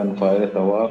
كان فاير ثواب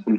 full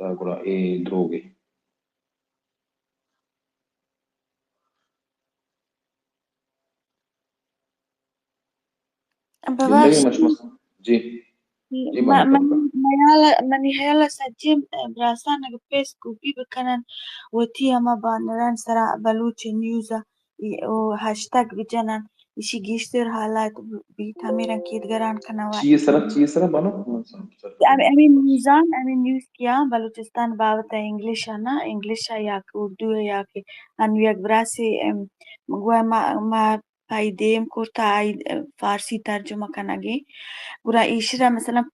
تاكل ايه دروغي زندگی ببخش مش مثلا جی جی ما بانو ما تفضل ماني هيلا سجيم براسانا فيسبوك بكنن وتيا ما بانران سرا بلوچ نيوزا وهاشتاج بجنن إشي جيشتر حالات بيتاميران كيدگران كنوا چی سرا بانو أمين نيوزان أمين نيوز كيا بلوچستان بابتا إنجليش أنا إنجليش يا اردو يا كي أنويك براسي مگوه ما پايديم كورتا فارسي ترجمة كنگي ورا إيشرا مثلا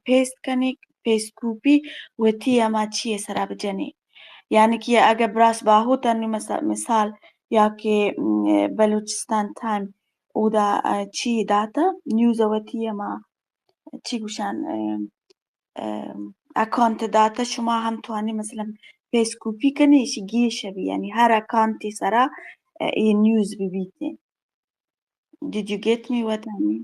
پیست کنی پیست کوپی و تی اما چیه سرا بجنی یعنی که اگر براس باهو تنی مثال یا که بلوچستان تایم او دا چی داتا نیوز و تی اما چی گوشن اکانت داتا شما هم توانی مثلا پیست کوپی کنی ایشی گیه شوی یعنی هر اکانتی سرا این نیوز ببیتی. Did you get me what I mean?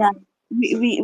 Yeah.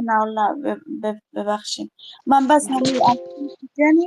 أنا والله ببخشي من بس هني جاني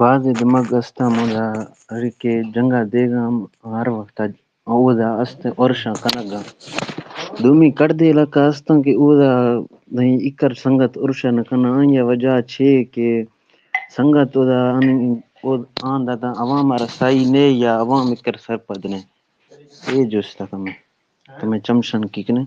بعض دماغ استا مولا رike janga dega har waqta oda aste orsha kanaga dumi kadde la kastan ke oda nahi ikar sangat orsha na kana anya wajah che ke sangat oda an da awam rasai ne ya awam ikar sar padne ye josta kame tame chamshan kikne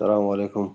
السلام عليكم.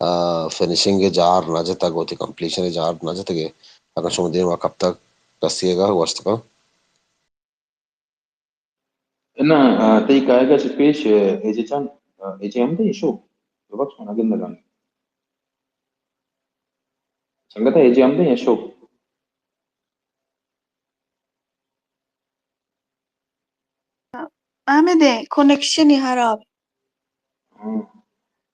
فینیشنگ جار نجتا گوتی completion جار نجتگے اگر شما دیر ما کب تک کسیے گا وسط کا إن تي كايجا سبيش إيجي كان إيجي أمده يشوف بالضبط أنا قلنا لان سنجتا إيجي أمده يشوف آمده كونكشني خراب.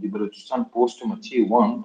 di Balochistan post machi want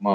ما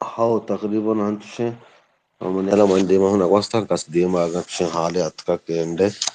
هاو تقريبا هنتشي من يلا من دي ما هنا واسطة كاس دي ما أغنشي حالي أتكا كيندي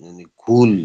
yani cool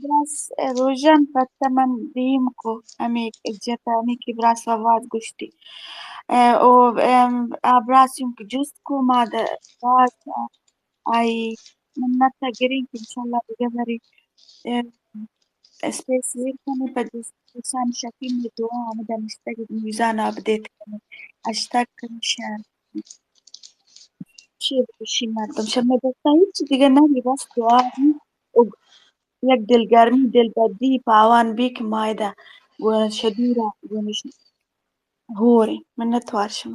براس روجان فتمن ديمكو أمي جتا أمي كي براس واد قشتي و براس يمكن جوستكو ما دا براس أي من نتا قريب إن شاء الله بقدري سبيس يركني بدوس لسان شاكين لدعاء مدى مستقد ميزان أبديت أشتاق مشان شيء بشي مردم شما دستايش دیگه نبی بس دعایی یک دلگرمی دلبدی پاوان بی که مایده و شدیره ونش هوري من نتوارشم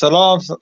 سلام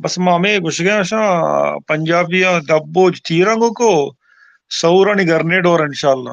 بس ما می گوشگه شا پنجابی دبوج تیرانگو کو سورانی گرنیڈ اور انشاءاللہ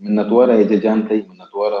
من نتوارى إذا جانتي من نتوارى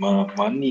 ما ماني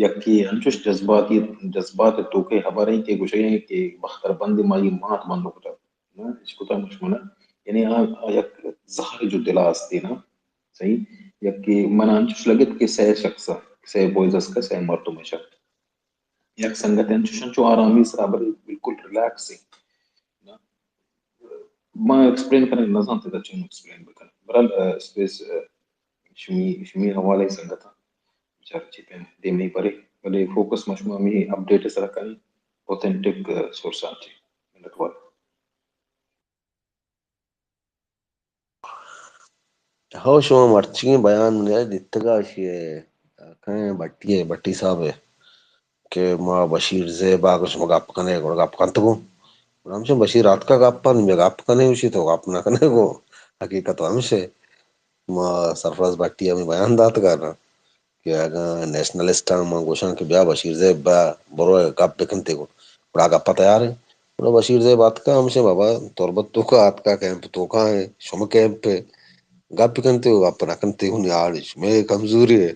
یکی انچوش جذبات توکے خبریں کہ گوشیں کہ بختر بند مائی مات بند ہوتا اس کو مش منا یعنی یک زہر جو دلا استی نا صحیح یکی من انچوش لگت کہ سہ شخص سہ بویزس کا سہ مردم شخص یک سنگت انچوشن چو آرامی سرابر بالکل ریلیکس ما ایکسپلین کرنے نظام تے چنو ایکسپلین بکن برال اسپیس شمی حوالے سنگتا چرچی پہ دیم نہیں پڑے بلے فوکس مشمع میں اپڈیٹ سر کریں اوتھینٹک سورس آنچے نٹورک هو شو مرچی بیان نے دتگا شی کہیں بٹی صاحب کہ ما بشیر زیب آگش مگاپ کنے گو گاپ کنتگو ہمشے بشیر رات کا گاپ پن میں گاپ کنے ہوشی تو گاپ نہ کنے گو حقیقت ہمشے ما سرفراز بٹی ہمیں بیان دات کرنا کہ اگر نیشنلسٹ ما گوشن کہ بیا بشیر زیب با برو گاپ بکنتے گو بڑا گاپا تیار ہے بڑا بشیر زیب آت کا ہمشے بابا تربت تو کا آت کا کیمپ تو کا ہے شم کیمپ پہ گپ کنتے ہو گپ نہ کنتے ہو نیاڑش میں کمزوری ہے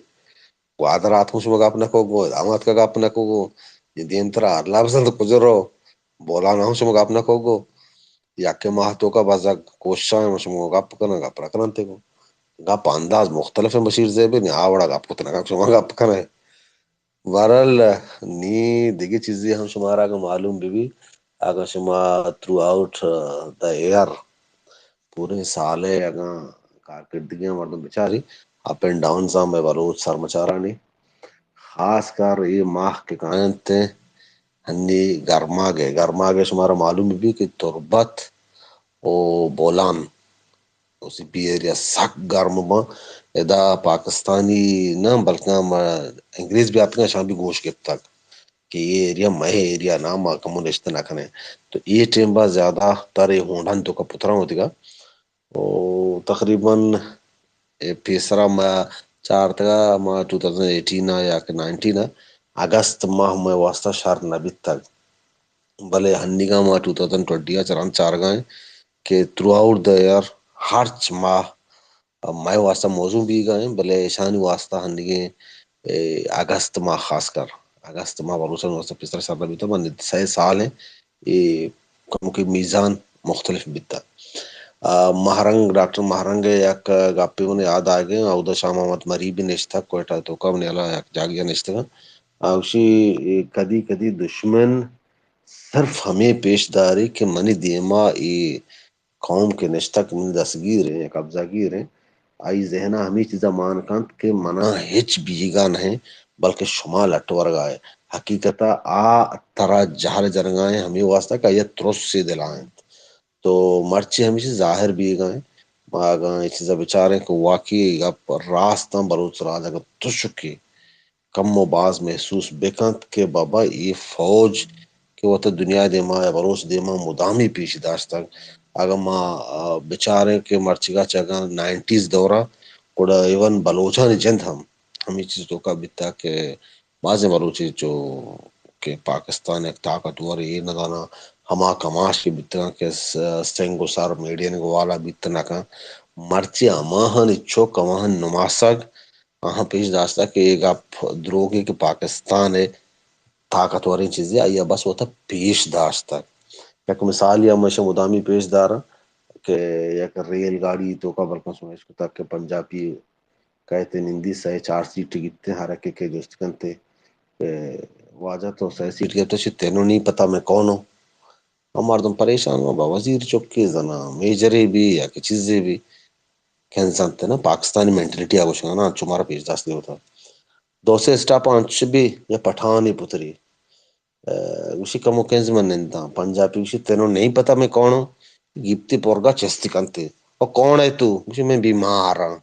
وہ آدھر رات کو شما گپ نہ کو گو دامات کا گپ نہ کو گو دین ترا اللہ پسند کجرو بولا نہ شما گپ نہ کو گو یا کہ ماہ تو کا بازا کوشاں شما گپ کنا گپ رکنتے کو گپ انداز مختلف ہے بشیر زیب نے آوڑا گپ کو تنگا شما گپ کنا ورل نی دیگه چیزی ہم شمارا کا معلوم بھی اگر شما تھرو آؤٹ دا ایئر پورے سالے اگا کارکردگیاں مردم بچاری اپ اینڈ ڈاؤن سا میں بلوچ سرمچارانی خاص کر یہ ماہ کے کائن تھے ہنی گرما گے شمارا معلوم بھی کہ تربت او بولان اسی پی ایریا سک گرم با ادا پاکستانی نہ بلکہ انگریز بھی آتے ہیں شام بھی گوشت کے تک کہ یہ ایریا مہ ایریا نام کمونسٹ نہ کھنے تو یہ ٹیم با زیادہ تر ہونڈن تو کا پترا ہوتی گا تقریباً تیسرا چار تگا 2018 یا کہ 19 اگست ماہ میں واسطہ شہر نبی تک بلے ہنی کا ماہ 2020 چران چار گائیں کہ تھرو آؤٹ دا ایئر ہرچ ماہ ماہ واسطہ موضوع بھی گئے بلے شانی واسطہ ہنگے اگست ماہ خاص کر اگست ماہ بروسن واسطہ پسر سال بھی تو من 6 سال ہیں یہ کم کی میزان مختلف بیتا مہرنگ ڈاکٹر مہرنگ یک گاپی من یاد آگئے اودہ شاہ محمد مری بھی نشتا کوئٹہ تو کم نیلا یک جاگیا نشتا اوشی کدی کدی دشمن صرف ہمیں پیش داری کہ منی دیما ای قوم کے نشتہ کے من دستگیر ہیں قبضہ گیر ہیں آئی ذہنہ ہمیں چیزا مان کانت کہ منا ہچ بیگا نہیں بلکہ شمال اٹور گائے حقیقتا ترا جہر جرگائیں ہمیں واسطہ کہ یہ ترس سے دلائیں تو مرچی ہمیشہ ظاہر بھی گئے آگاں یہ چیزا بچاریں کہ واقعی راستاں بلوچ راج اگر تشکی کم و باز محسوس بکند کہ بابا یہ فوج کہ وہ تو دنیا دیما یا بروس دیما مدامی پیش داشتا اگر ما بچارے کے مرچگا چگا 90s دورہ کوڑا ایون بلوچان جند ہمیں چیز تو کا بیتا کہ بعض بلوچی جو کہ پاکستان ایک طاقتور یہ نہ دانا ہما کماش کی بیتنا کہ سنگو سار میڈین گوالا بیتنا کا مرچی اماہن اچھو کماہن نماسگ وہاں پیش داشتا کہ ایک آپ دروگی کہ پاکستان ہے طاقتوری چیزیں آئیے بس وہ تھا پیش داشتا ایک مثال یا مشہ مدامی پیش دارا کہ یک ریل گاڑی تو کا بلکہ سمجھ کو تک کہ پنجابی کہتے نندی سہ 4 سیٹ گتے ہر ایک کے دوست کنتے واجہ تو 6 سیٹ گتے تینوں نہیں پتا میں کون ہوں ہم مردم پریشان ہوں با وزیر چکی زنا میجرے بھی یا کہ چیزیں بھی کہنسان تے نا پاکستانی مینٹلٹی آگو شنگا نا چمارا پیش داشت نہیں ہوتا دو سے سٹاپ آنچ بھی یا پٹھانی پتری اسی کا مکینز من نندا پنجابی اسی تینوں نہیں پتا میں کون ہوں گپتی پورگا چستی کنتے اور کون ہے تو مجھے میں بیمار ہوں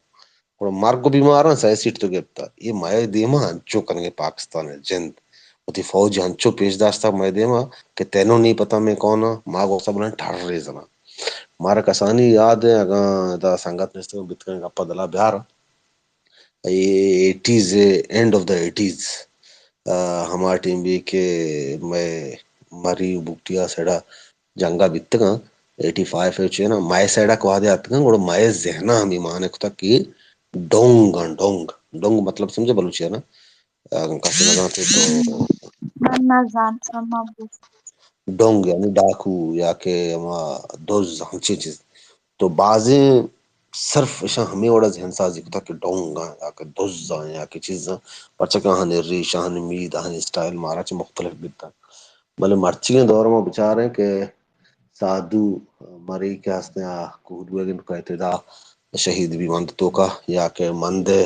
اور مرگ بیمار ہوں 6 سیٹ تو گپتا یہ مائے دیما ہنچو کرنگے پاکستان ہے جند ہوتی فوج ہنچو پیش داشتا مائے دیما کہ تینوں نہیں پتا میں کون ہوں ماں گو سب نے ٹھار رہے زنا مارا کسانی یاد ہے اگاں دا سنگت نستے میں بتکن گپا دلا بیار یہ 80s and of the 80s ہمارا ٹیم بھی کہ میں مری بکٹیا سڑا جنگا بیتگاں 85 ہے نا مائے سائڈا کو آدھے آتے گا مائے ذہنہ ہمیں مانے کو تک کہ ڈونگ مطلب سمجھے بلوچی ہے نا کسی نہ جانتے تو نازان sama بس ڈونگ یعنی ڈاکو یا کہ دوز ہنچی چیز تو بعضیں صرف اشان ہمیں وڑا ذہن سازی کتا کہ ڈونگ یا کہ دوز یا کہ چیزاں پرچہ کہ ہاں ریش ہاں مید ہاں سٹائل مارا چھ مختلف بیتا بلے مرچی دور میں بچار ہیں کہ سادو مری کے ہستے کودوے گن کا ابتدا شہید بھی مند تو کا یا کہ مندے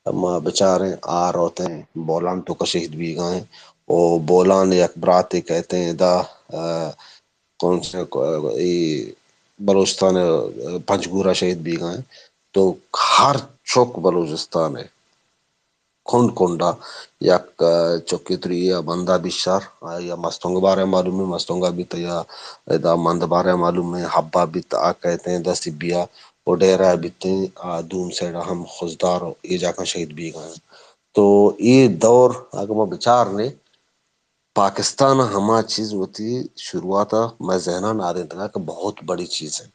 اما بچارے آر ہوتے ہیں بولان تو کا شہید بھی گئے او بولان یک براتے کہتے ہیں دا کون سے بلوچستان پنجگورہ شہید بھی گئے تو ہر چوک بلوچستان ہے کھنڈ کنڈا یک چوکیتری یا بندہ بشار یا مستونگ بارے معلوم ہے مستونگا بھی یا دا مند بارے معلوم ہے حبا بھی کہتے ہیں دا سبیا وہ ڈیرہ بیتے دوم سیڈا ہم خوزدار یہ جا کر شہید بھی گئے تو یہ دور اگر میں بچار نے پاکستان ہما چیز ہوتی شروعات میں ذہنہ نہ دیتا کہ بہت بڑی چیز ہے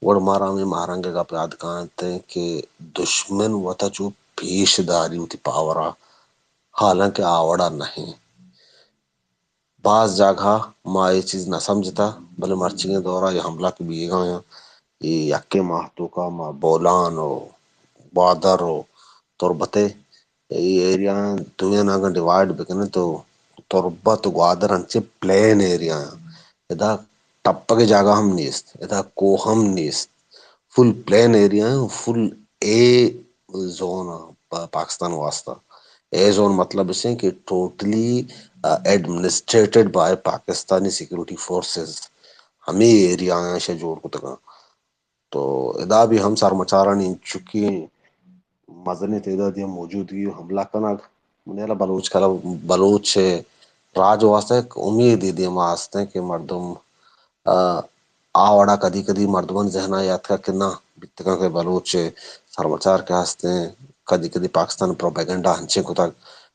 وڑ مارا میں مہارنگے کا پیاد کہتے ہیں کہ دشمن وطا چو پیش داری ہوتی پاورا حالانکہ آوڑا نہیں بعض جگہ ماں یہ چیز نہ سمجھتا بلے مرچنگے دورہ یہ حملہ کی بھی گئے یہ یکے ماہتو کا ماں بولان ہو بادر ہو تربتے یہ ایریا دوئے ناگا ڈیوائیڈ بکنے تو تربت گوادر انچے پلین ایریا ادا ٹپا کے جگہ ہم نیست ادا کو ہم نیست فل پلین ایریا ہے فل اے زون پاکستان واسطہ اے زون مطلب اس ہے کہ totally administered by Pakistani security forces ہمیں ایریا سے جوڑ کو تکا تو ادا بھی ہم سار مچارا نہیں چکی مزنی تعداد موجودگی حملہ کنک منیلا بلوچ کلا بلوچ راج واسطہ ایک امید دی واسطے کہ مردم آوڑا کدی کدی مردمن ذہنہ یاد کا کنا بتکا کے بلوچ سرمچار کے ہستے ہیں کدی کدی پاکستان پروپیگنڈا ہنچے کو تک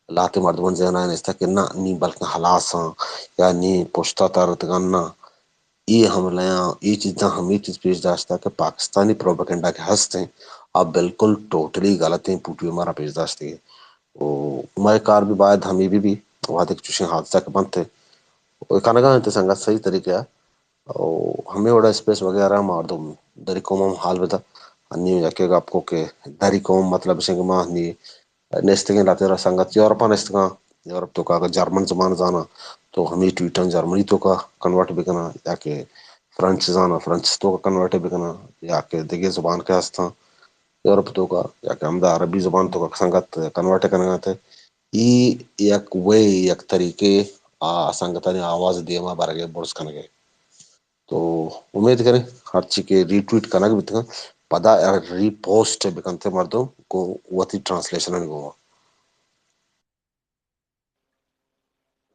لاتے مردمن ذہنہ نستا کہ نہ نی بلکہ حلاساں یا نی پشتا تارت گننا یہ حملیاں یہ چیزاں ہم یہ چیز پیش داشتا کہ پاکستانی پروپیگنڈا کے ہستے ہیں اب بالکل ٹوٹلی غلط ہیں پوٹی ہمارا پیش داشتی ہے میں کار بھی باید ہمیں بھی وہاں تک چوشے حادثہ کے بند تھے وہ کانگاں تے سنگت صحیح طریقہ ہمیں وڑا اسپیس وغیرہ مار دو دری کوم حال بتا انی یکے گا آپ کو کہ داری کوم مطلب سنگ ماہ نی نیستگیں لاتے رہا سنگت یورپا نیستگاں یورپ تو کا جرمن زمان زانا تو ہمیں ٹویٹن جرمنی تو کا کنورٹ بھی کنا یا کہ فرینچ زانا فرینچ تو کا کنورٹ بھی کنا یا کہ دیگے زبان کے ہستاں یورپ تو کا یا کہ ہم دا عربی زبان تو کا سنگت کنورٹ کرنا تھے ای یک وے یک طریقے سنگتا نے آواز دیما بارگے بورس کنگے تو امید کریں ہر چی کے ری ٹویٹ کنگ بھی تھا پدا ری پوسٹ بکنتے مردوں کو وتی ٹرانسلیشن گوا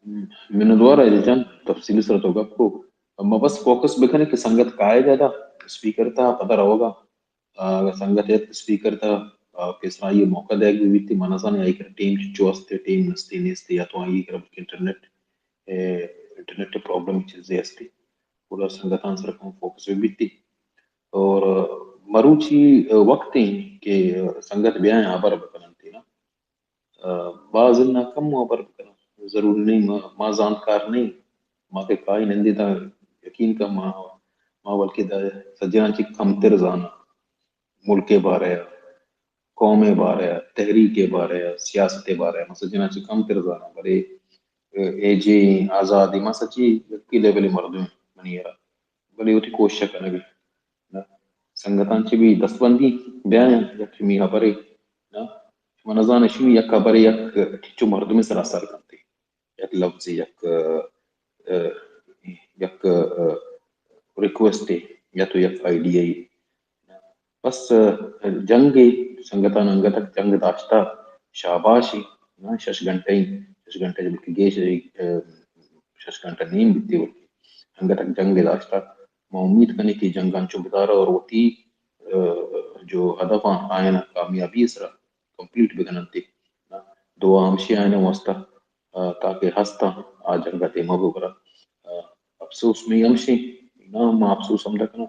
من الورا اذا كان تفصيل سر توقفكو اما بس فوكس بكنے کہ سنگت کائے جاتا اسپیکر تھا پتہ رہوگا سنگت ایک اسپیکر تھا کس طرح یہ موقع دے گی بھی مناسان آئی کر ٹیم چوستے ٹیم نستی نستی یا تو آئی کر انٹرنیٹ پرابلم چیزیں استی پورا سنگتان سر کم فوکس بھی بیتی اور مروچی وقت کہ سنگت بیایں آبر بکنن تھی نا بعض نہ کم آبر بکنن ضرور نہیں ما زانکار نہیں ما کے کائی نندی تا یقین کا ما بلکہ دا سجان چی کم تر زانا ملک بارے قوم بارے تحریک بارے سیاست بارے ما سجنا چی کم تر زانا برے اے جی آزادی ما سچی کی لیولی مردوں منی یرا بلی ہوتی کوشش کرنے بھی سنگتان چی بھی دست بندی بیایں یک میہ برے منظان شمی یک برے یک ٹھچو مردمی سر اثر کرتے یک لفظ یک ریکویسٹ یا تو یک آئیڈیا بس جنگ سنگتان انگتک جنگ داشتا شاباشی شش گھنٹے جب کہ گیش شش گھنٹہ نیم بیتی ہوتی انگتک جنگ داشتا میں امید کرنے کی جنگان چو بدارا اور ہوتی جو ہدف آئین کامیابی اس طرح کمپلیٹ بکنن تھی دعا ہمشی آئین واسطہ تاکہ ہستا آ جنگا تیمہ بکرا افسوس میں ہمشی نا ما افسوس ہم رکھنا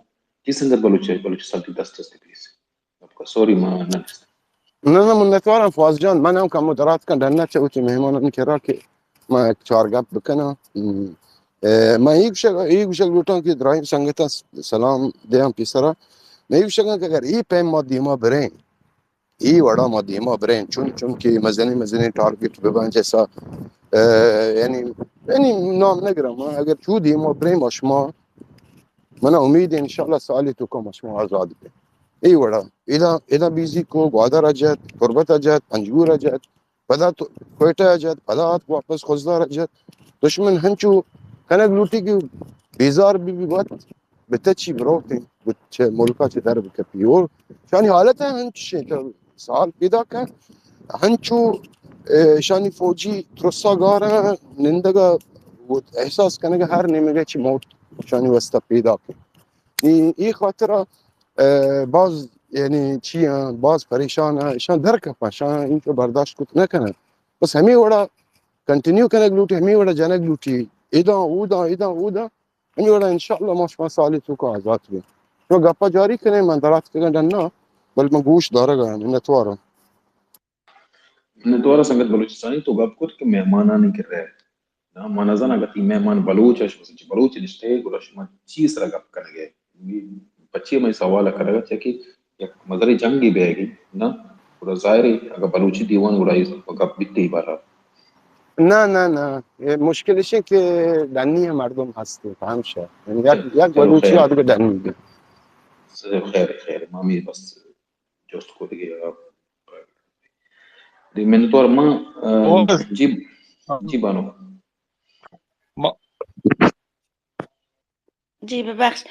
کس اندر بلوچ سلطی دست پلیز آپ کا سوری ما ننستا نه منتظرم فواز جان منم که مدرات کن دنیا چه اوتی مهمان کرا که ما چارگاب بکنم ما یک شغل لوٹوں کی ابراہیم سنگتا سلام دیام پیسرا میں یک شغل کہ اگر ای پیم ما دیما برین ای وڑا ما دیما برین چون کی مزنی ٹارگٹ ببان جیسا یعنی نام نگرم اگر چو دیما برین مشما من امید انشاءالله سالی تو کم مشما آزاد بین ای وڑا ایلا بیزی کو گوادر اجد قربت اجد انجور اجد پدا کوئٹہ اجد پدا آت واپس خزدار اجد دشمن ہنچو کنگ لوٹی کی بیزار بھی بات بتچی بروتی بچ ملکا چه در بکپی اور شانی حالت ہے ہنچ سال پیدا کن ہنچو شانی فوجی ترسا گارا نندگا وہ احساس کنگا ہر نمگے چی موت شانی وستا پیدا کن ای خاطرہ باز یعنی چی ہیں باز پریشان ہیں شان در کپا شان ان کو برداشت کت نہ کرنا بس ہمیں وڑا کنٹینیو کنگ لوٹی ہمیں وڑا جنگ لوٹی ادا ہمیں وڑا انشاءاللہ ماشما سالی تو کو آزاد بھی تو گپا جاری کریں مندرات کے ڈننا بل میں گوش دارا گا نتوارا نتوارا سنگت بلوچستانی تو گپ کت کہ مهمانانی کر رہے نا منازانا گتی مهمان بلوچ اش بس بلوچ نشتے گرش ما چیز را گپ کنگے بچے میں سوال کرے گا کہ یک مدری جنگی بیگی نا اور ظاہری اگر بلوچی دیوان اڑائی گپ بیتی بارا نه مشکل اشه که دنی مردم هستی فهم شد یعنی یک چلو بلوچی خیر آدم دنی بید خیر مامی بس جوست کو دگی دی من طور ما فواز جی بانو ما- جی ببخش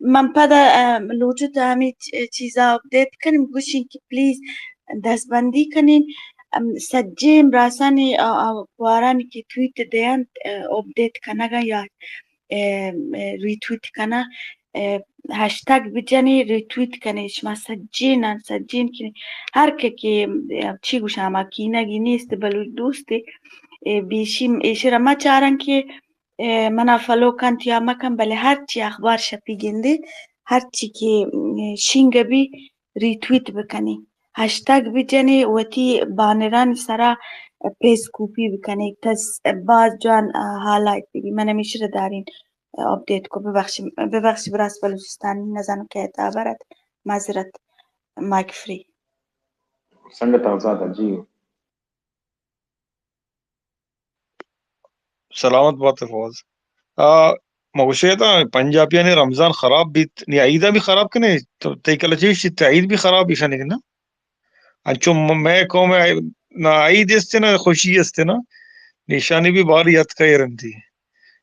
من پدا لوجود همین چیزا اپدیت کنیم گوشین که پلیز دستبندی کنین سجیم راسانی وارانی که تویت دیان اپدیت کنگا یا ریتویت کنه هشتگ بجنی ریتویت کنی شما سجین کنی هر که چی گوشم اکینگی نیست بلو دوستی بیشیم ایشی ما چارن که منا فالو کنت یا مکن بله هرچی اخبار شپیگنده هرچی که شینگ بی ریتویت بکنی هشتگ بجنی و تی بانران سرا پیس کوپی بکنی تس باز جان هالایت بی من میشه دارین اپدیت کو ببخشی براس بلوچستانی نزنم که اعتبارت معذرت مایک فری سنگت آزاد جی سلامت بات ہے فواز موشے تھا پنجابی نے رمضان خراب بھی نی عیدہ بھی خراب کنے تو تی کل چیز عید بھی خراب بھی نا انچو میں قوم نا عید استے نا خوشی استے نا نشانی بھی باری یت کا رنتی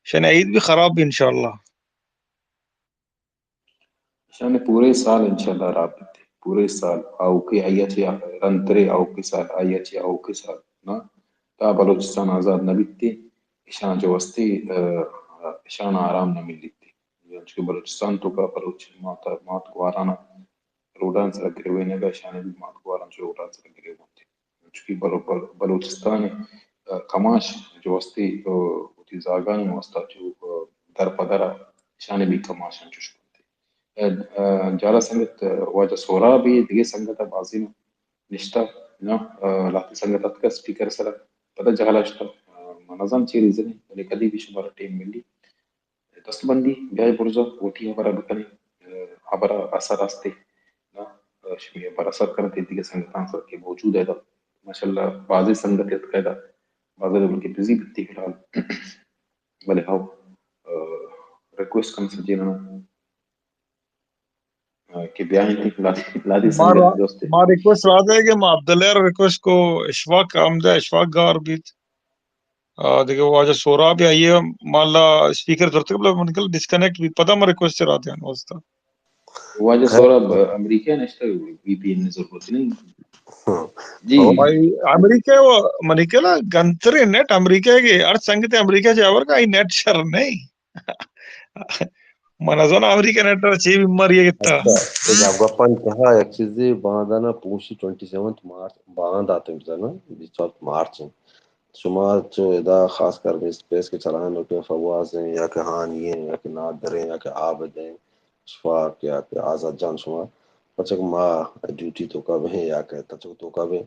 شان عید بھی خراب بھی انشاءاللہ شان پورے سال انشاءاللہ راب بیتے پورے سال او کی آیاچی رنترے او کی سال آیاچی او کی سال نا تا بلوچستان آزاد نبیتی اشان جو وستی اشان آرام نمیلیتی چونکہ بلوچستان تو کا بلوچ مات گوارانا روڈان سر گروے نگا اشان بھی مات گواران جو روڈان سر گروے ہوتی چونکہ بلوچستان کماش جو وستی ہوتی زاگان وستا جو در پدر اشان بھی کماشن چوشکو جالا سنگت واجه سورا بھی دیگه سنگت بازی نشتا نا لاتی سنگت اتکا سپیکر سر پتا جهالا شتا منظم چی ریزنی ولی کدی بھی شمارا ٹیم ملی دست بندی بیای برزا وٹی ہمارا بکنی ہمارا اثر آستے نا شمی ہمارا اثر کرتے دیگه سنگتان سر کے موجود ہے دا ماشاءاللہ بازی سنگت اتکا دا بازی ان کی بزی بتی فی الحال بلے ہاو ریکویسٹ کم سجینا کہ بیان تھی لادی سنگت دوستے ما ریکویسٹ رہا ہے کہ ما عبداللہ ریکویسٹ کو اشفاق آمدہ اشفاق گار بیت دیکھیں وہ آجا سورا بھی آئیے مالا سپیکر کرتے بلا منکل ڈسکنیکٹ بھی پتا ما ریکویسٹ رہا ہیں واسطہ واجه سورا امریکا نشتا وی پی این ضرورت نہیں جی امریکہ وہ منکلا گنترے نیٹ امریکہ کے ارد سنگت امریکہ جاور کا ای نیٹ شر نہیں منظر امریکہ نیٹ چی بیماری ہے کتا اچھا گپان کہا ایک چیزی باندانا پوشی 27 مارچ باند آتے ہیں نا 27 مارچ شما جو ادا خاص کر کے اسپیس کے چلانے کے فواز ہیں یا کہ ہان یہ یا کہ نادر ہیں یا کہ عابد ہیں اشفاق یا کہ آزاد جان شما Pachak ma duty to ka bhe ya ke tachak to ka bhe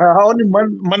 అవును మన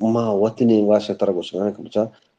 ma watini washe tara goshga kumcha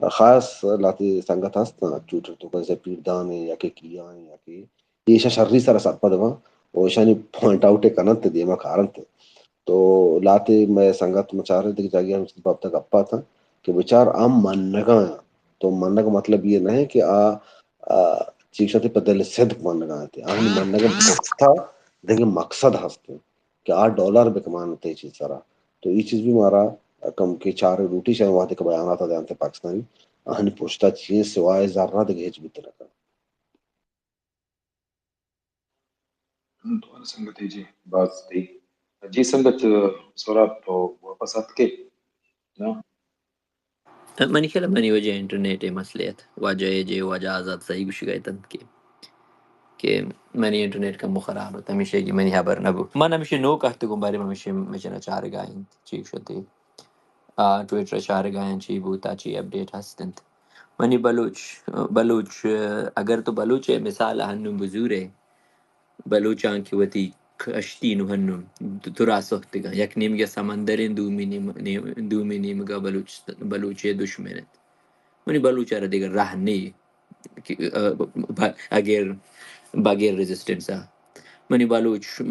خاص لاتي سنگت هستنا چوتر تو کنسه پیردان یا که کیان یا که ایشا شرری سر سرپا دوا و ایشانی پوائنٹ آؤٹ کنت دیما کارنت تو لاتے میں سنگت مچارے دیکھ جاگیا ہم باب تک اپا تھا کہ بچار عام ماننگا تو ماننا کا مطلب یہ نہیں کہ چیشتی پدل صدق ماننگا تھے آہن ماننگا بکتا دیکھیں مقصد ہستے کہ $8 بکمانتے یہ چیز سارا تو یہ چیز بھی ہمارا کم کے چار روٹی شاید وہاں کے بیانات آتے پاکستانی آہن پوچھتا چیز سوائے ذرہ دیکھ ہیچ بھی طرح کا دوباره سنگتی جی باز دی جی سنگت سوراب تو واپس آت کے نا مانی خیال منی وجہ انٹرنیٹ مسئلیت وجہ جے وجہ آزاد صحیح گوش گئے تن کہ منی انٹرنیٹ کا خراب ہوتا ہمیشہ کی منی خبر نبو من ہمیشہ نو کہتے گم بارے میں ہمیشہ مجھے چار گائیں چیک شدی ٹویٹر چار گائیں چی بوتا چی اپڈیٹ ہستنت منی بلوچ اگر تو بلوچ ہے مثال ہنم بزور بلوچاں کی وتی کشتی نو ہنم ترا سخت گا یک نیم گا سمندرین دومی نیم گا بلوچ دشمنت منی بلوچ را دیگر راہ نہیں اگر بغیر ریزسٹنس منی بلوچ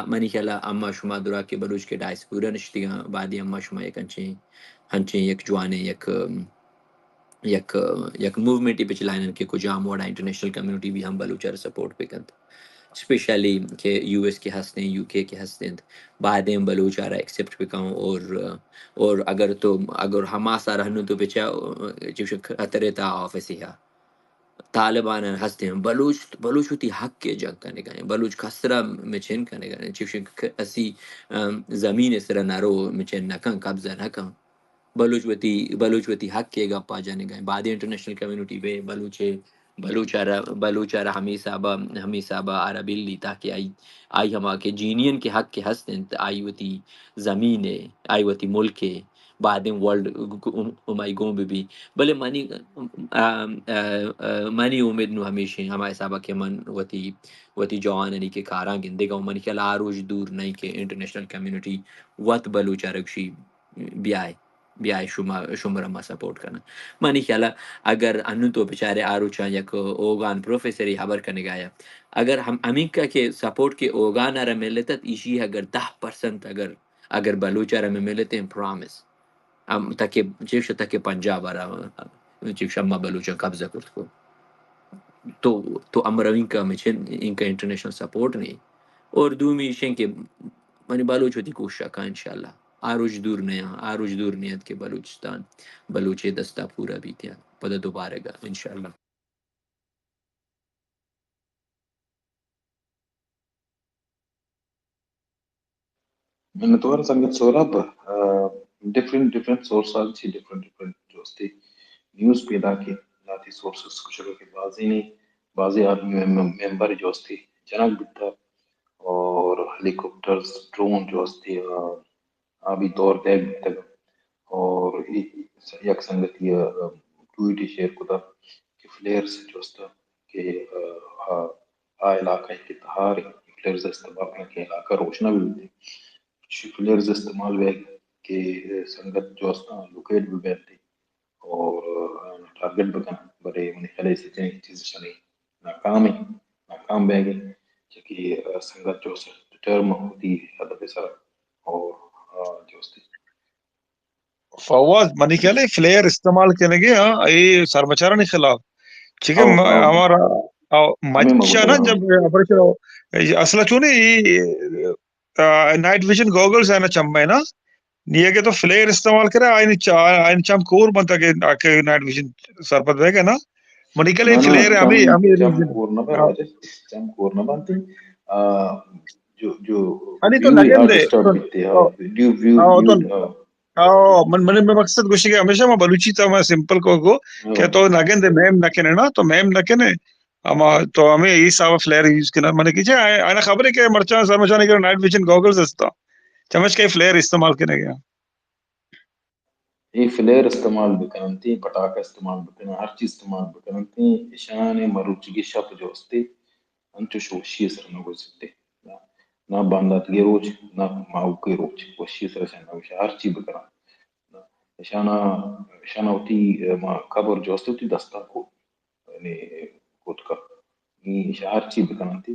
منی خیال اما شما درا کے بلوچ کے ڈائس پورا نشتیاں بعدی اما شما یک ہنچیں یک جوانے یک موومنٹ پہ چلائن کہ کچھ موڑا انٹرنیشنل کمیونٹی بھی ہم بلوچر سپورٹ پہ کنت اسپیشلی کہ یو ایس کے ہستے ہیں یو کے ہستے ہیں بعدیں بلوچارا ایکسیپٹ پہ کہوں اور اگر ہماسا رہنو تو بچا خطرے تا آفس ہی طالبان ہستے ہیں بلوچ ہوتی حق کے جنگ کرنے گئے بلوچ خسرہ مچین کرنے گئے چیف اسی زمین اس طرح نارو مچین نکن قبضہ نکن بلوچ وتی حق کے گا پا جانے گئے بعد انٹرنیشنل کمیونٹی پہ بلوچارا ہمیشہ عربی لی تاکہ آئی ہما کے جینین کے حق کے ہستن آئی وتی زمین ہے آئی وتی ملک ہے بعد ورلڈ امائی گوں بھی بلے منی امید نو ہمیشہ ہمارے صاحبہ کے من وتی جوان یعنی کہ کاراں گندے گا من خیال آروج دور نہیں کہ انٹرنیشنل کمیونٹی وط بلوچارکشی بیائے شمرما سپورٹ کرنا منی خیال اگر انو تو بیچارے آروچا یک اوگان پروفیسری خبر کرنے گایا اگر ہم امریکہ کے سپورٹ کے اوگان ارا ملتا ایشی اگر 10% اگر بلوچارا میں ملتے ہیں پرامس تک پنجاب شمہ بلوچا قبضہ کرت کو تو امروین کا مچن ان کا انٹرنیشنل سپورٹ نہیں اور دومی شن کے منی بلوچ ہوتی کوشش کا انشاءاللہ آروج دور نیت کے بلوچستان بلوچ دستہ پورا بھی تھا پتہ دوبارہ گا انشاءاللہ من دوباره سنگت سوراب ڈفرنٹ سورسز چی ڈفرنٹ جوستی نیوز پیدا کی لاتی سورسز کچھ کے بازی نہیں بازی آرمی ممبر جوستی جنگ بتا اور ہیلی کاپٹرز ڈرون جوستی آبی طور دیکھ بتا اور یک سنگت یہ ٹویٹی شیئر کتا کہ فلیئرز جوستا کہ علاقہ کی تہار فلیئرز استعمال کرنے کے علاقہ روشنا بھی ہوتی فلیئرز استعمال ہوئے کہ سنگت جوستا لوکیٹ بھی بیٹھتی اور ٹارگٹ بکن بڑے منی خیلی سے چیز شنی ناکام بے گئے چکی سنگت جو ٹرم ہوتی ہدف سر اور جوستی فواز منی خیال ہے فلیئر استعمال کرنے گے یہ سرمچارہ کے خلاف ٹھیک ہے او ہمارا ہمیں مچا نا مگوتا جب آپریشن اصلا چونے نائٹ ویژن گوگلز ہے نا چمبے نا نیے کے تو فلیئر استعمال کرے آئین چم کور بنتا کہ نائٹ ویژن سرپت بے گا نا منی خیال ہے نانا فلیئر ہمیں چم ریزن کورنا پہ راجر چم کورنا بانتے جو انی تو ویو نگن دے ڈسٹرب بیتے ویو من مقصد گوشی کہ ہمیشہ میں بلوچی تا میں سمپل کو کہ تو نگن دے میم نکنے نا تو میم نکنے اما تو ہمیں یہ ساوا فلیئر یوز کرنا میں نے کہا آنا خبر ہے کہ مرچان سرمچانے کے نائٹ ویژن گوگلز ہستا چمچ کے فلیئر استعمال کرنے گیا یہ فلیئر استعمال بکننتی پٹاخہ استعمال بکنن ہر چیز استعمال بکننتی اشان مروچگی شپ جو استے انچو شوشی سر نگو سکتے نہ باندات گی روچ نہ ماو کی روچ وشی سر شن نگوش ہر چیز بکنن عشان وتي ما كبر جوستي دستاكو يعني كوتكا ni harchi bikananti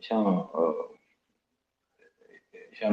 عشان عشان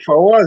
فواز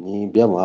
ni biya ma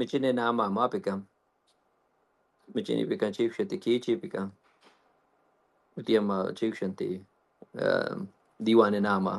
مچنه نامه ما پکم مچنه پکم چیف شته کی چی پکم تیم چیف شنتی دیوانه نامه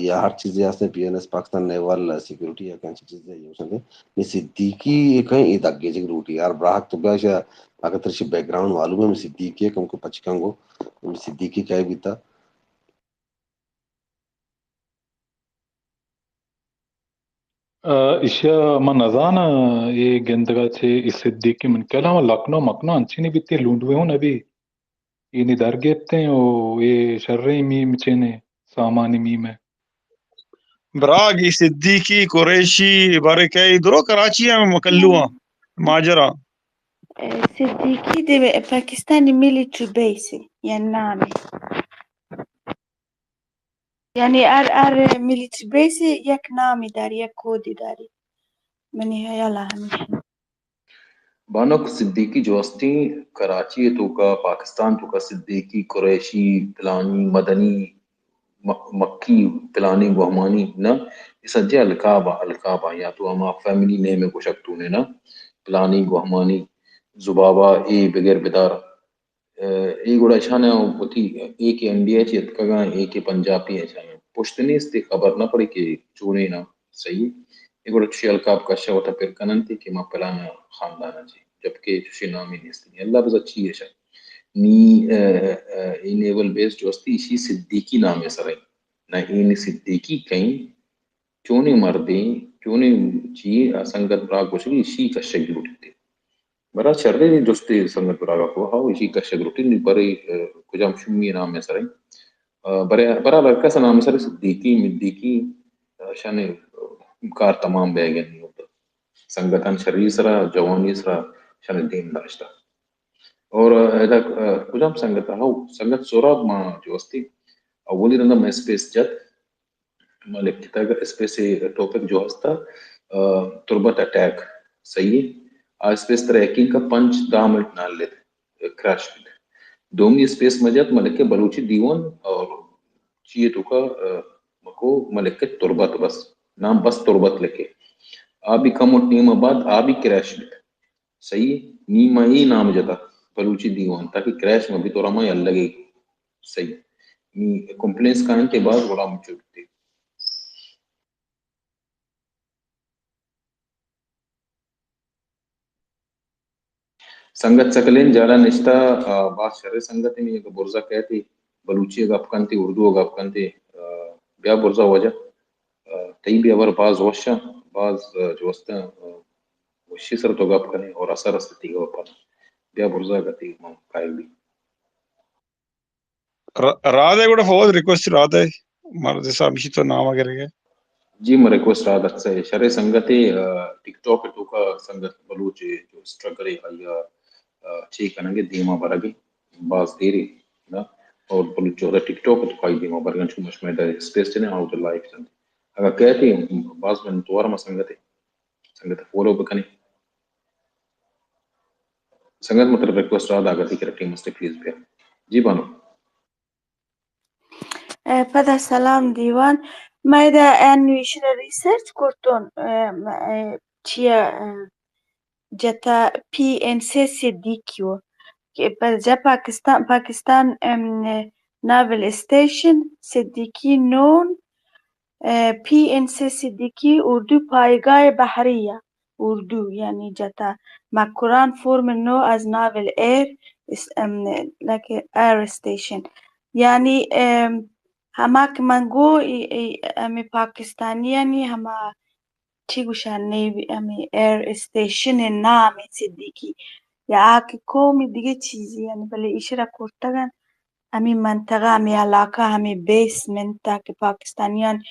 یا ہر چیز ہستے پی N S Pakistan Nehwal security یا کہیں چیز ہے یہ نی صدیقی کہیں دگے جگ روٹی یار براہک تو بیاشا اگر ترشی بیک گراؤنڈ معلوم ہے میں صدیقی کم کو پچکانگو صدیقی کہے بیتا اشیا من ازانا یہ گندگا سے اس صدیقی من کلا ہوا لکھنؤ مکنو انچینی بیتے لونڈوے ہوں ابھی یہ درگیتے ہیں او یہ شرعی میم چینے سامانی میم ہے براغ صدیقی قریشی بارے کئی درو کراچی ہے مکلوا ماجرا صدیقی دي باكستاني military base يعني نعم يعني ار military base يك نامي داري يك كودي داري مني يلا همشي بانک صدیقی جو ہستی کراچی تو کا پاکستان تو کا صدیقی قریشی پلانی مدنی مکی پلانی گہمانی نا سجے القابا یا تو ہما فیملی نیم ہے کشکتو نے نا پلانی گہمانی زبابا اے بغیر بدار اے گوڑا چھانا ہوتی اے کے انڈیا چیت کگا اے کے پنجابی ہے چھانا پشتنی اس تے خبر نہ پڑی کہ چونے نا صحیح اے گوڑا چشی القاب کا شوتا پھر کنن تے کہ ما پلانا خاندانا جی جبکہ چشی نامی نیستی اللہ بس اچھی ہے شاید نی ای نیول بیس جو استی اسی صدیقی نام ہے سرائی نہ این صدیقی کہیں چونے مردیں چونے چی سنگت براغ بشگی اسی کا شگل اٹھتے برا شرده ni dosti sangat beraga ko hau isi ka shagrutin ni bari kujam shummi naam mesarai bara larka sa naam mesarai siddiqi middiki shane kar tamam begen ni hota sangatan sharisra jawanisra shane din dashta اور کجام سنگت ہو سنگت سوراب ما جو استی اولی رندا ما space جت مالک کتاga space topic جو ہستا تربت attack صحیح اسپیس تر یقین کا 5-10 منٹ نال لیتے کراش میں دومی اسپیس مجت ملک بلوچی دیون اور چیئے تو کا مکو ملک تربت بس نام بس تربت لکے آبی کموٹ نیم بعد آبی کریش میں صحیح نیما ہی نام جتا بلوچی دیوان تاکہ کریش میں بھی تو رما اللہ گئی صحیح نی کمپلینس کہنے کے بعد بڑا مچھوٹتے سنگت سکلین جالا نشتا بعض شر سنگت میں ایک برزہ کہتی بلوچی گپ کنتی اردو گپ کنتی بیا برزہ وجہ تی بھی اور بعض وشا بعض جو استا وشی سر تو گپ کنے اور اثر استتی گا پا بیا برزہ گتی قائل بھی رادے گوڑا فوز ریکوسٹ رادے مرد صاحب اسی تو نام اگر گئے جی میں ریکویسٹ رہا تھا سے شر سنگت ٹک ٹاک تو کا سنگت بلوچ جو اسٹرگل ہے ٹھیک کریں گے دیما برگی باز دیری نا اور بلوچ جو ٹک ٹاک تو کائی دیما برگن چھ مش میں اسپیس نے ہاؤ ٹو لائف چند اگر کہتے ہیں باز میں توار ما سنگت فولو بکنے سنگت مطلب ریکویسٹ رہا تھا کہ ٹیم مستے پلیز بیا جی بانو فدا سلام ديوان ما إذا أني شنو ريسيرش كورتون تشيا جتا PNC صديقيو جا باكستان نافل ستيشن صديقي نون PNC صديقي اردو پایگاه بحریه اردو يعني جتا مكوران فورم نو از نافل اير like air station يعني هماك منگو امی پاکستانی یعنی هما چی گوشن نیوی امی ایر استیشن نام صدیقی یا آکی کومی دیگه چیزی یعنی بله ایش را کرتگن امی منطقه امی علاقه امی بیسمنت که پاکستانیان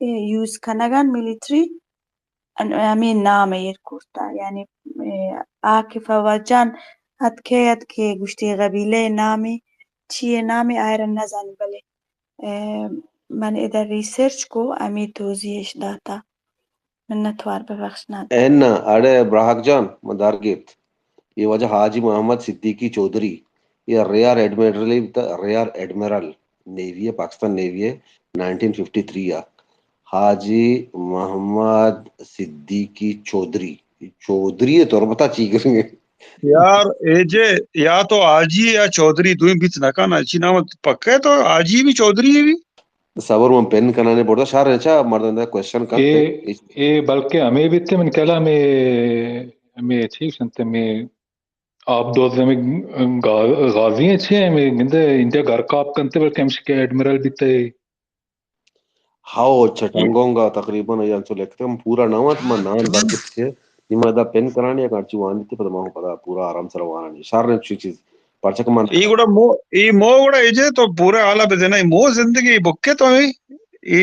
یوز کنگن میلیتری امی نام ایر کرتا یعنی آکی فواجان حد که گوشتی قبیله نامی چیه نامی آیرن نزن بله من اذا ریسرچ کو امی توضیحش داتا من نتوار ببخش ندارم این اڑے براہک جان مدارگیت یہ وجہ حاجی محمد صدیقی چودھری یہ ریئر ایڈمرل نیوی ہے پاکستان نیوی ہے 1953 حاجی محمد صدیقی چودھری ہے تو اور بتا چی کریں گے یار ایجے یا تو آجی یا چودھری دوئی بیت نکانا اچھی نام پکا ہے تو آجی بھی چودھری ہے بھی صبر من بين كان برضه شهر نشا مرة ده question كان ايه بلکہ ہمیں بھی تے من کلا میں ٹھیک سنتے میں آپ دو میں غازی اچھے ہیں میں گندے انڈیا گھر کا آپ کنتے بلکہ ہم شکے ایڈمرل بھی تے هاو چٹانگونگا تقریبا یا تو لکھتے ہم پورا نوات ما نان برکت سے نما دا پین کرانی یا کارچی وان تے پتہ ما پتہ پورا آرام سے روانہ شہر نے چیز پرچک مان ఈ కూడా ఈ మో కూడా ఇజే తో పూరే ఆలా బెదన ఈ మో జిందగీ బొక్కే తో ఈ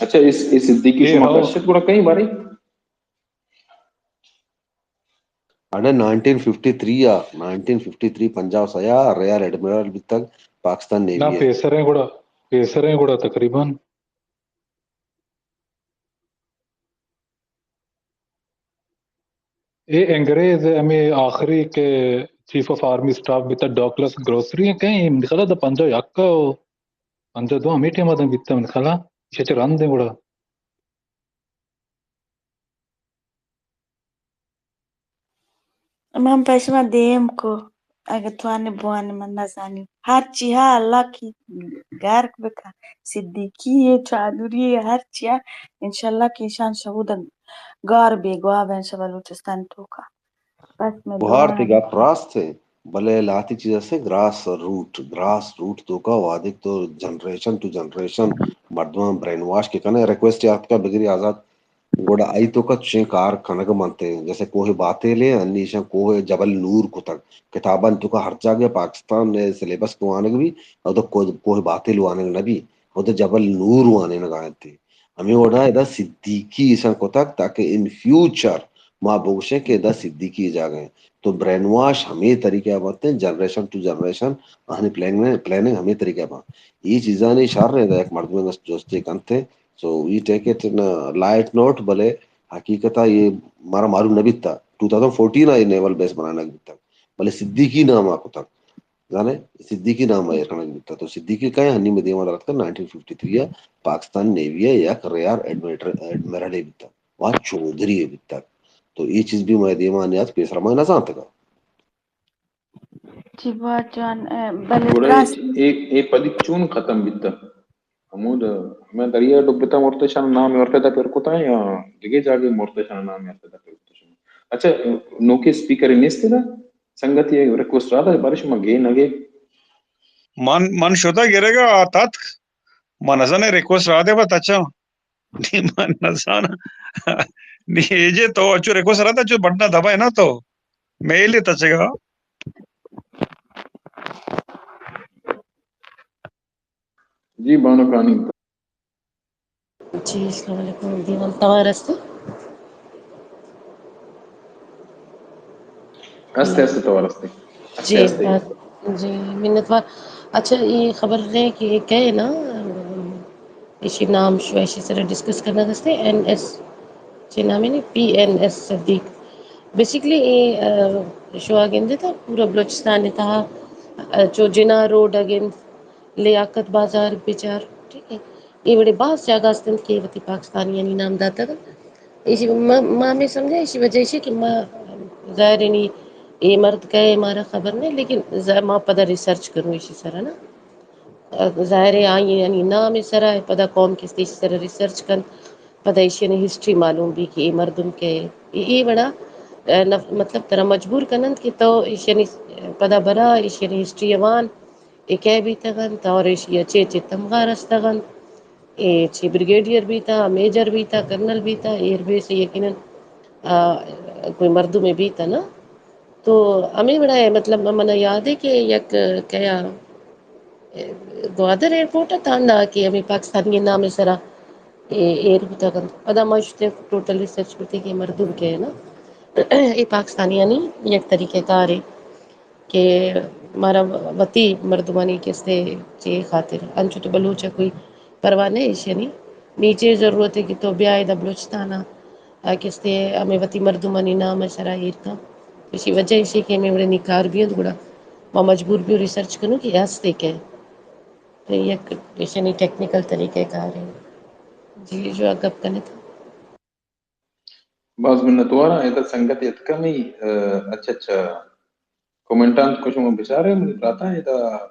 اچھا اس صدیقی اے شما ہاؤ کرشت گوڑا کئی باری انے 1953 یا 1953 پنجاب سیا ریئر ایڈمرل بھی تک پاکستان نہ نیوی ہے پیسر ہیں گوڑا تقریباً اے انگریز ہمیں آخری کے چیف آف آرمی سٹاف بھی تک ڈاکلس گروسری ہیں کہیں من خلا دا پنجا یکا پنجا دو ہمیں ٹیم آدم بیتا من خلا شچ ران دیں گوڑا من پشما دیم کو اگه توانی بوانی من نزنیم هرچی ها الله کی گرک بکن صدیقی چادری هرچی ها انشالله که ایشان شهود گار بیگواه بینشه بلوچستان توکا بس میں دعا بہار تے ہے گا راس تھے بلے لاتی چیز سے گراس روٹ تو کا وادک تو جنریشن ٹو جنریشن مردمان برین واش کے کنے ریکویسٹ یاد کا بگری آزاد گوڑا آئی تو کا چین کار کھنگ مانتے ہیں جیسے کوہ باتیں لیں انیشا کوہ جبل نور کو تک کتاباں تو کا ہر جگہ پاکستان نے سلیبس کو آنے بھی اور تو کوہ باتیں لو آنے نبی اور تو جبل نور آنے لگائے تھے ہمیں وڑا ہے دا صدیقی ایسا کو تک تاکہ ان فیوچر ماں بوشے کے دا صدیقی جا گئے تو برین واش ہمیں طریقہ بات ہیں جنریشن ٹو جنریشن پلاننگ ہمیں طریقہ بات یہ چیزاں نہیں شار رہے ایک مرد میں دوستے کنتے سو وی ٹیک اٹ لائٹ نوٹ بلے حقیقت یہ ہمارا معلوم نبی تھا 2014 آئی نیول بیس بنانا تک بلے صدیقی نام آپ تک جانے صدیقی نام ہے تھا تو صدیقی کا ہنی میں دیما رکھتا 1953 پاکستان نیوی ہے یا ریار ایڈمرل ہے تک وہاں چودھری ہے تک تو یہ چیز بھی میں دیما نیاز پیسرا میں نہ جانتا گا جی بات جان بلے گوڑا براس ایک پدی چون ختم بیتا حمود میں دریا ڈبتا مرتشان نام ورکتا پر کتا ہے یا جگہ جاگے مرتشان نام ورکتا پر کتا اچھا نوکے سپیکر نیستے دا سنگت یہ ریکوسٹ رہا تھا بارش میں گئے نگے من شوتا گرے گا آتات من ازانے ریکویسٹ را دے بات اچھا نہیں من ازانا نہیں ایجے تو اچھو ریکویسٹ رہا تھا جو بٹنا دبا ہے نا تو میل ہی تچے گا جی بانو کانی جی السلام علیکم دیوان توارستے ہستے ہستے تو رستے ہستے جی ہستے جی منتوار اچھا یہ خبر ہے کہ کہے نا اسی نام شویشی سر ڈسکس کرنا دستے این ایس چی نام ہے نہیں پی این ایس صدیق بیسکلی یہ شو اگین تھا پورا بلوچستان تھا جو جنا روڈ اگین لیاقت بازار بچار ٹھیک ہے یہ بڑے بعض جگہ استند کی وتی پاکستانی یعنی نام داتا تھا اسی ماں میں سمجھا اسی وجہ سے کہ ماں ظاہر نہیں یہ مرد کا ہے ہمارا خبر نہیں لیکن ماں پتہ ریسرچ کروں اسی طرح نا ظاہر آئی یعنی نام اس طرح ہے پتہ قوم کس اس طرح ریسرچ کر پتہ اس نے ہسٹری معلوم بھی کہ یہ مردم کے یہ بڑا مطلب طرح مجبور کنند کہ تو ایشانی پدا برا ایشانی ہسٹری وان ایک بھی تگن اور ایشیا چے تمغار استگن چھ بریگیڈیئر بھی تھا میجر بھی تھا کرنل بھی تھا ایئر بیس یقیناً کوئی مردوں میں بھی تھا نا تو ہمیں بڑا ہے مطلب من یاد ہے کہ یک کیا گوادر ایئرپورٹ ہے تھا کہ ہمیں پاکستانی نام سرا ایئر پدا مجھتے ٹوٹل ریسرچ کرتے کہ مردم کے ہے نا یہ پاکستانی یعنی ایک طریقہ کار ہے کہ ہمارا وتی مردمانی کس سے چی خاطر انچو تو بلوچ کوئی پرواہ نہیں ایشانی نیچے ضرورت ہے کہ تو بیائے دا بلوچستانہ کستے ہمیں وتی مردمانی نام سرا ہیر کا اسی وجہ سے کہ ہمیں بڑے نکار بھی ہیں بڑا وہ مجبور بھی ریسرچ کروں کہ ہنستے کہ تو یہ ایشانی ٹیکنیکل طریقہ کار ہے جی جو أقب كانت بعض من النتورة إذا سنجت يتكمي أتش كومنتان كوشو من بشارة من البلاتا إذا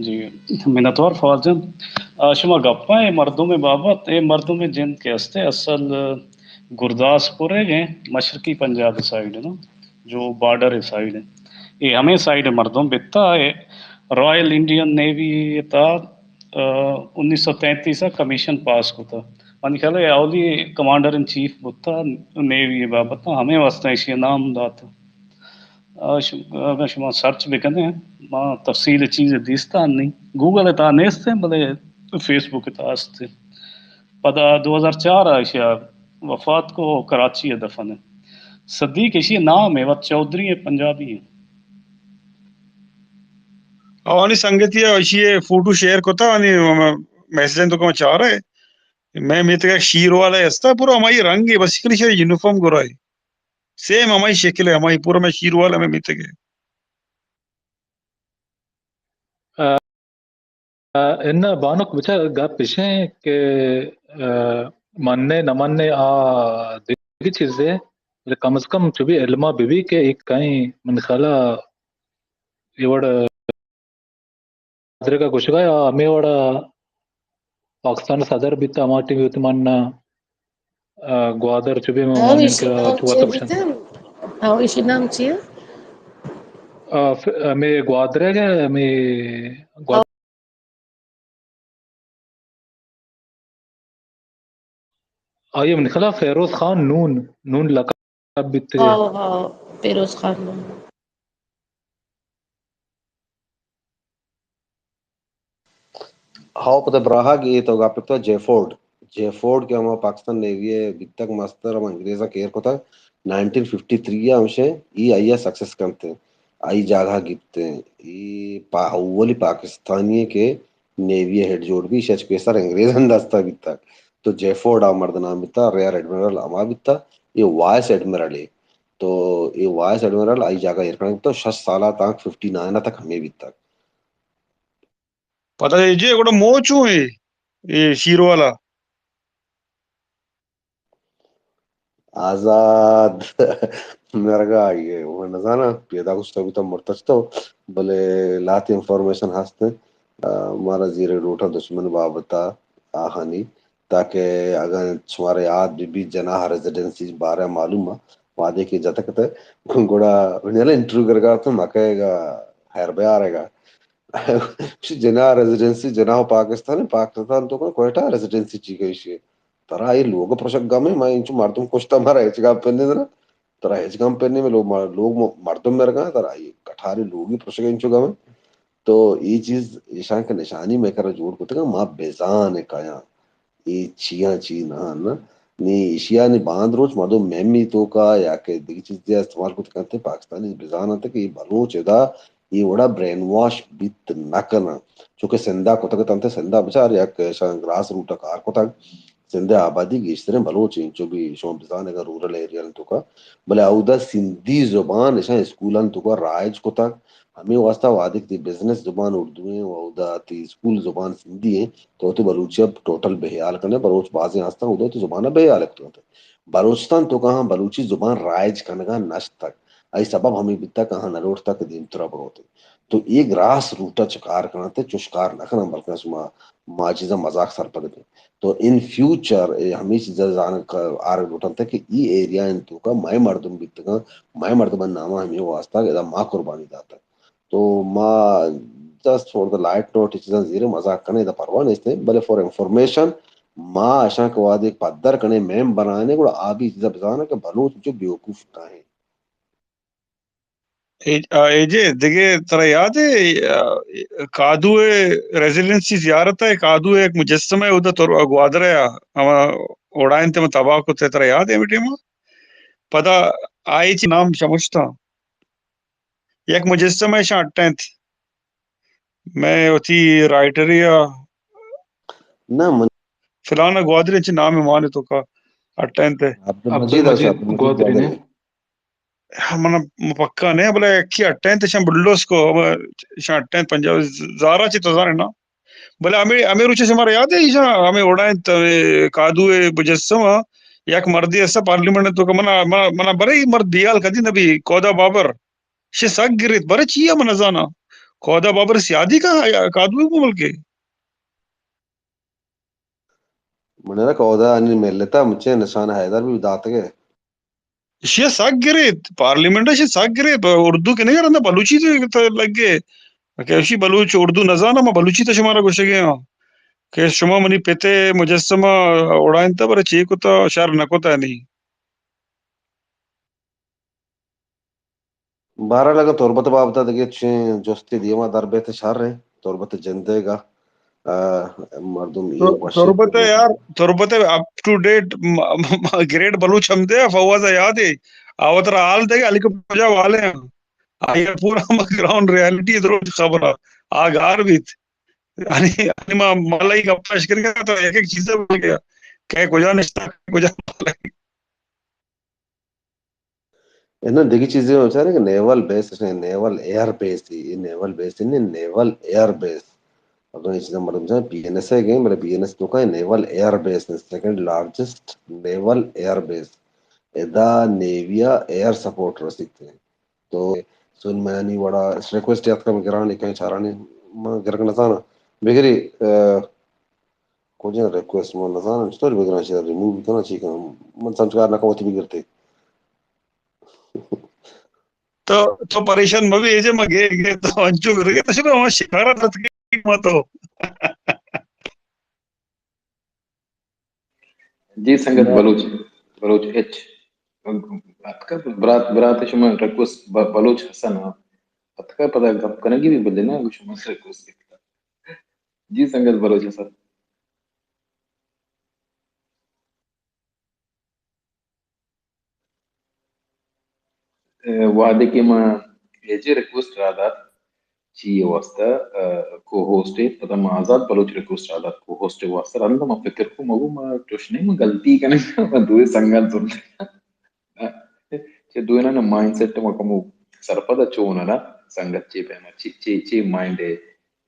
جی منتور فاضل شما گپا ہے مردوں میں بابت اے مردوں میں جن کے ہستے اصل گرداسپور ہے مشرقی پنجاب سائڈ ہے نا جو بارڈر سائڈ ہے یہ ہمیں سائڈ مردوں بتا ہے رائل انڈین نیوی تھا 1933 کمیشن پاس کو تھا من خیال ہے اولی کمانڈر ان چیف بتا نیوی بابت ہمیں واسطہ اسی نام داتا اگر شما سرچ بکنے ما تفصیل چیز دیستان نہیں گوگل تا نیستے بلے فیس بک تا ہستے پدا 2004 اشیا وفات کو کراچی ہے دفن ہے صدیق اشی نام ہے وقت چودھری ہے پنجابی ہے آنی سنگتی ہے اسی فوٹو شیئر کوتا آنی میسیجن تو کما چاہ رہا ہے میں میتے کا شیر والا ہے استا پورا ہماری رنگ ہے بس کلی شیر یونیفارم کو رہا ہے سیم ہماری شکل ہے ہماری پورا میں شیر والا میں میتے کے ان بانک بچا گپ پیچھے کہ ماننے نہ ماننے دیگی چیزیں کم از کم چوبی علما بیوی کے ایک کہیں من خلا یہ وڑا کا کچھ گیا ہمیں وڑا پاکستان صدر بھی تھا ماٹی بھی ماننا گوادر چوبی میں أو مانن إشي کا نام چوا چيا تبشن بيتم أو إشي نام چيا میں گوادر ہے میں أو آئیے من خلا فیروز خان نون لقب بیتے فيروز خان ہاؤ پتہ براہا گئی تو گاپتا جے فورڈ کے ہم پاکستان نیوی بیتک ماستر ہم انگریزا کیئر کو تھا 1953 ہمشے ای آئیا سکسس کرتے آئی جاگہ گپتے ای اولی پاکستانی کے نیوی ہیڈ جوڑ بھی شچ پیسر انگریز انداستا بیتا تو جے فورڈ آ مرد نام بیتا ریئر ایڈمرل آما بیتا یہ وائس ایڈمرل ہے تو یہ وائس ایڈمرل آئی جاگہ ایرکنا بیتا 6 سالہ تک 59 تک ہمیں بیتا پتہ ہے جی گوڑا موچوں ہے یہ شیر والا آزاد مرگا یہ وہ نزانا پیدا کچھ تو بھی تو مرتج تو بلے لاتی انفارمیشن ہستے ہمارا زیر روٹا دشمن بابتا آہانی تاکہ اگر تمہارے یاد بھی جناح ریزیڈنسی بارے معلوم ہے وعدے کی جاتا کہتے گوڑا انٹرویو کر گا تو مکے گا خیر بے آ رہے گا جناح ریزیڈنسی جناح پاکستان تو کوئٹہ ریزیڈنسی چی گئی ترا یہ لوگ پرشک گام میں انچو مردم کشتا مارا ایچ گام پہننے دینا ترا ایچ گام پہننے میں لوگ مردم میں رکھا ترا یہ کٹھاری لوگ ہی پرشک انچو گام تو یہ چیز ایشان کا نشانی میں کرا جوڑ کو تکا ماں بیزان ہے کایا یہ چیاں چی نا نی ایشیا نے باندھ روچ مردو میمی تو کا یا کہ دیکھ چیز دیا استعمال کو تکا پاکستانی بیزان آتا کہ یہ بلوچ ادا یہ وڑا برین واش بیت نکنا چونکہ سندہ کو تکا تنتے سندہ بچار یا کہ گراس روٹا کار کو تک سندھ آبادی کی اس طرح بلوچ جو بھی شوم بزان اگر رورل ایریا تو کا بلے اودا سندھی زبان ایسا اسکولان تو کا رائج کو تک ہمیں واسطہ وادک دی بزنس زبان اردو ہیں اودا تی اسکول زبان سندھی ہیں تو بلوچی اب ٹوٹل بہیال کرنے بلوچ بازیں آستا ہوتا تو زبانہ بہیال کرتے بلوچستان تو کہاں بلوچی زبان رائج کنگا نشت تک ای سبب ہمیں بیتا کہاں نروٹ تک دیم ترہ بروتے تو ایک راس روٹا چکار کرنا تے چشکار نہ کرنا بلکہ اسما ماجزہ مذاق سر پڑ دے تو ان فیوچر ہمیں چیزیں جان آر لوٹن تھا کہ ای ایریا ان تو کا مائے مردم بیت کا مائے مردم نامہ ہمیں واسطہ کہ ماں قربانی داتا تو ماں just for the light note چیزیں زیر مذاق کرنے دا پرواہ نہیں تھے بلے فور انفارمیشن ماں اشاں کے وعدے ایک پدر کنے میم بنانے کو آبی چیزیں بزانا کہ بلوچ جو بیوقوف کہیں ایجے دیکھے ترا یاد ہے کادو ریزیڈنسی زیارت ہے کادو ایک مجسمہ ہے ادھر تو گوادر ہے اوڑائن تے تباہ کو ترا یاد ہے بیٹے ماں پتا آئی چی نام شمشتا ایک مجسمہ ہے شاہ اٹھائن میں ہوتی رائٹر یا نہ فلانا گوادر چی نام ہے مانے تو کا اٹھائن تے عبد المجید گوادری گودری نے Gwadari mana mapakkane bale ki attente sham bullos ko shan attente Punjab zara chi tazar na bale ame ruche se mara yaad hai isha ame odain kaadu mujassama yak mardi asa parliament to mana bare mard dial kadi nabi koda babar she saggirit bare chiya manazana koda babar siadi ka kaadu ko mulke مننا كودا أني ملتا مچه نشان حیدر بھی داتے گئے she saggirit parliament she saggirit urdu ke nahi karanda baluchi to lagge ke shi baluch urdu nazana ma baluchi to shumara goshege ke shuma mani pete mujassama odain ta bare chi ko to shar nakota nahi بارہ لگا تربت بابتا دگے چھ جوستی دیما دربیت شر تربت جندے گا مردم ای واشد Torbate up to date great baluch hamde fawaz yaad hai awatra al de ali ko puja wale hain aya pura ground reality idro khabara agar bit ani ma malai ka pash karega to ek ek cheez bol gaya kya kuja nishta kuja انہاں دیگی چیزیں ہو چاہ رہے کہ نیول بیس نیول air base تھی نیول بیس نہیں نیول air base اگر اس کا مطلب جائے پی این ایس ہے گئے میرے پی این ایس تو کا نیول ایئر بیس سیکنڈ لارجسٹ نیول ایئر بیس ادا نیویا ایئر سپورٹ رہ سکتے ہیں تو سن میں نہیں بڑا اس ریکویسٹ یاد کا مگرانی کہیں چارانی گرگنا تھا نا بگری کوجن ریکویسٹ من نزان ستوری بگران شیئر ریموو کنا چی کنا من سمجھکار نہ کوتی بگرتے تو پریشان مبی ایجے مگے گئے تو انچو گرگے تو شکر ہمیں شکارہ تتکی ماتو جی سنگت بلوچ ایچ اتکا برات شما ریکوست بلوچ حسن اتکا پتا گپ کنگی بھی بدے نا شما ریکوست کتا جی سنگت بلوچ حسن وعدے کی ما ایجے ریکوست رادات چی واسطہ کو ہوسٹ پتا ما آزاد بلوچ ریکوست رادات کو ہوسٹ واسطہ رندہ ما فکر کو مگو ما توشنے ما غلطی کنگا ما دوئے سنگل سنگا چه دوینا na mindset mo como sarpada chona na sangat che pena che mind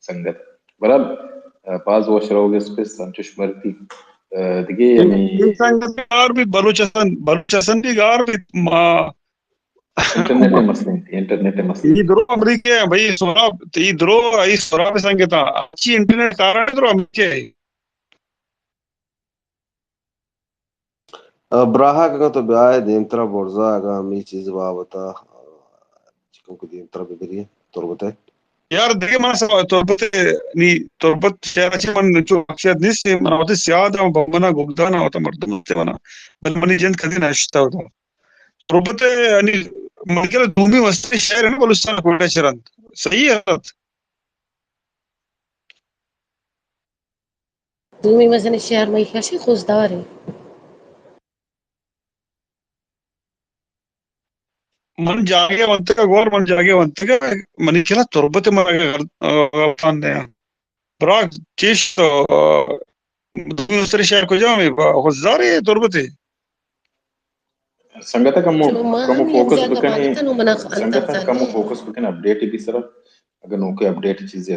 sangat baral paz washroge space santush marti dige yani sangat gar bhi baluchasan bhi gar bhi ma internet masle idro amrike bhai sora idro ai sora be sangeta achi internet karan idro amrike براها کا تو بیائے them طرح برزا اگا ہمی چیز بابتا chicken کو them طرح بگری تربت ہے یار دیکھے مانا سا تربت شہر اچھے من جو اکشیت نیس منا ہوتے سیادہ بمنا گبدانا ہوتا مردم ہوتے منا بل منی جند کدی نشتا ہوتا تربت یعنی ملکہ دومی وستی شہر ہے نا بلوستان کوئٹہ شہران صحیح ہے رات دومی مثلا الشهر ما يخشي خوز داري من جاگے ونتگا گور من جاگے ونتگا منی کلا تربت غلطان دیا براک چیش دومی وستی شہر کو جاؤں خوزداری تربت سنگتا شو ما کمو هم فوکس ينزاga بکنے bagatan ومناخ سنگتا أنت کمو ثانية فوکس بکنے اپڈیٹ بھی سر اگر نوکے اپڈیٹ چیزیں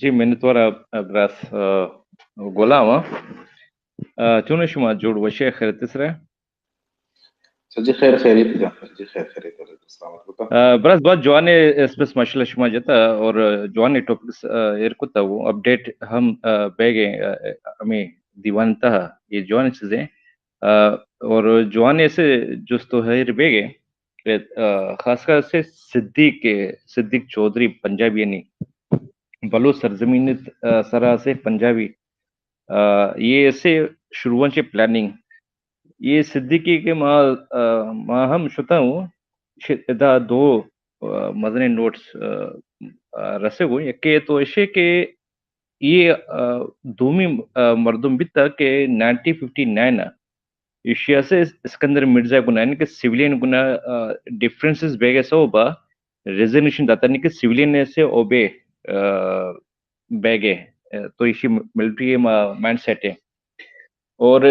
جی منتورا براس غلامة توني شما جوړ وشي خير تسره سجي خيريت جعفر، جي خيريت عليكم السلام عليكم. برز بعد جوان اسپس ماشاء اللہ شما جتا اور جوان ٹاپکس ایرکتا وہ اپڈیٹ ہم بیگے ہمیں دیوان تھا یہ جوان چیزیں اور جوان ایسے جس تو ہے بیگے خاص کر سے صدیق چودھری پنجابی نہیں بلو سرزمین سرا سے پنجابی یہ ایسے شروع سے پلاننگ یہ صدیقی کے ماں ہم شتا ہوں دا دو مدنی نوٹس رسے ہوئے کہ تو ایسے کہ یہ دومی مردم بیتا کہ 1959 ایشیا سے اسکندر مرزا گنا یعنی کہ سیویلین گنا ڈفرینسز بیگے سو با ریزنیشن داتا یعنی کہ سیویلین سے اوبے بیگے تو اسی ملٹری مائنڈ سیٹ ہے اور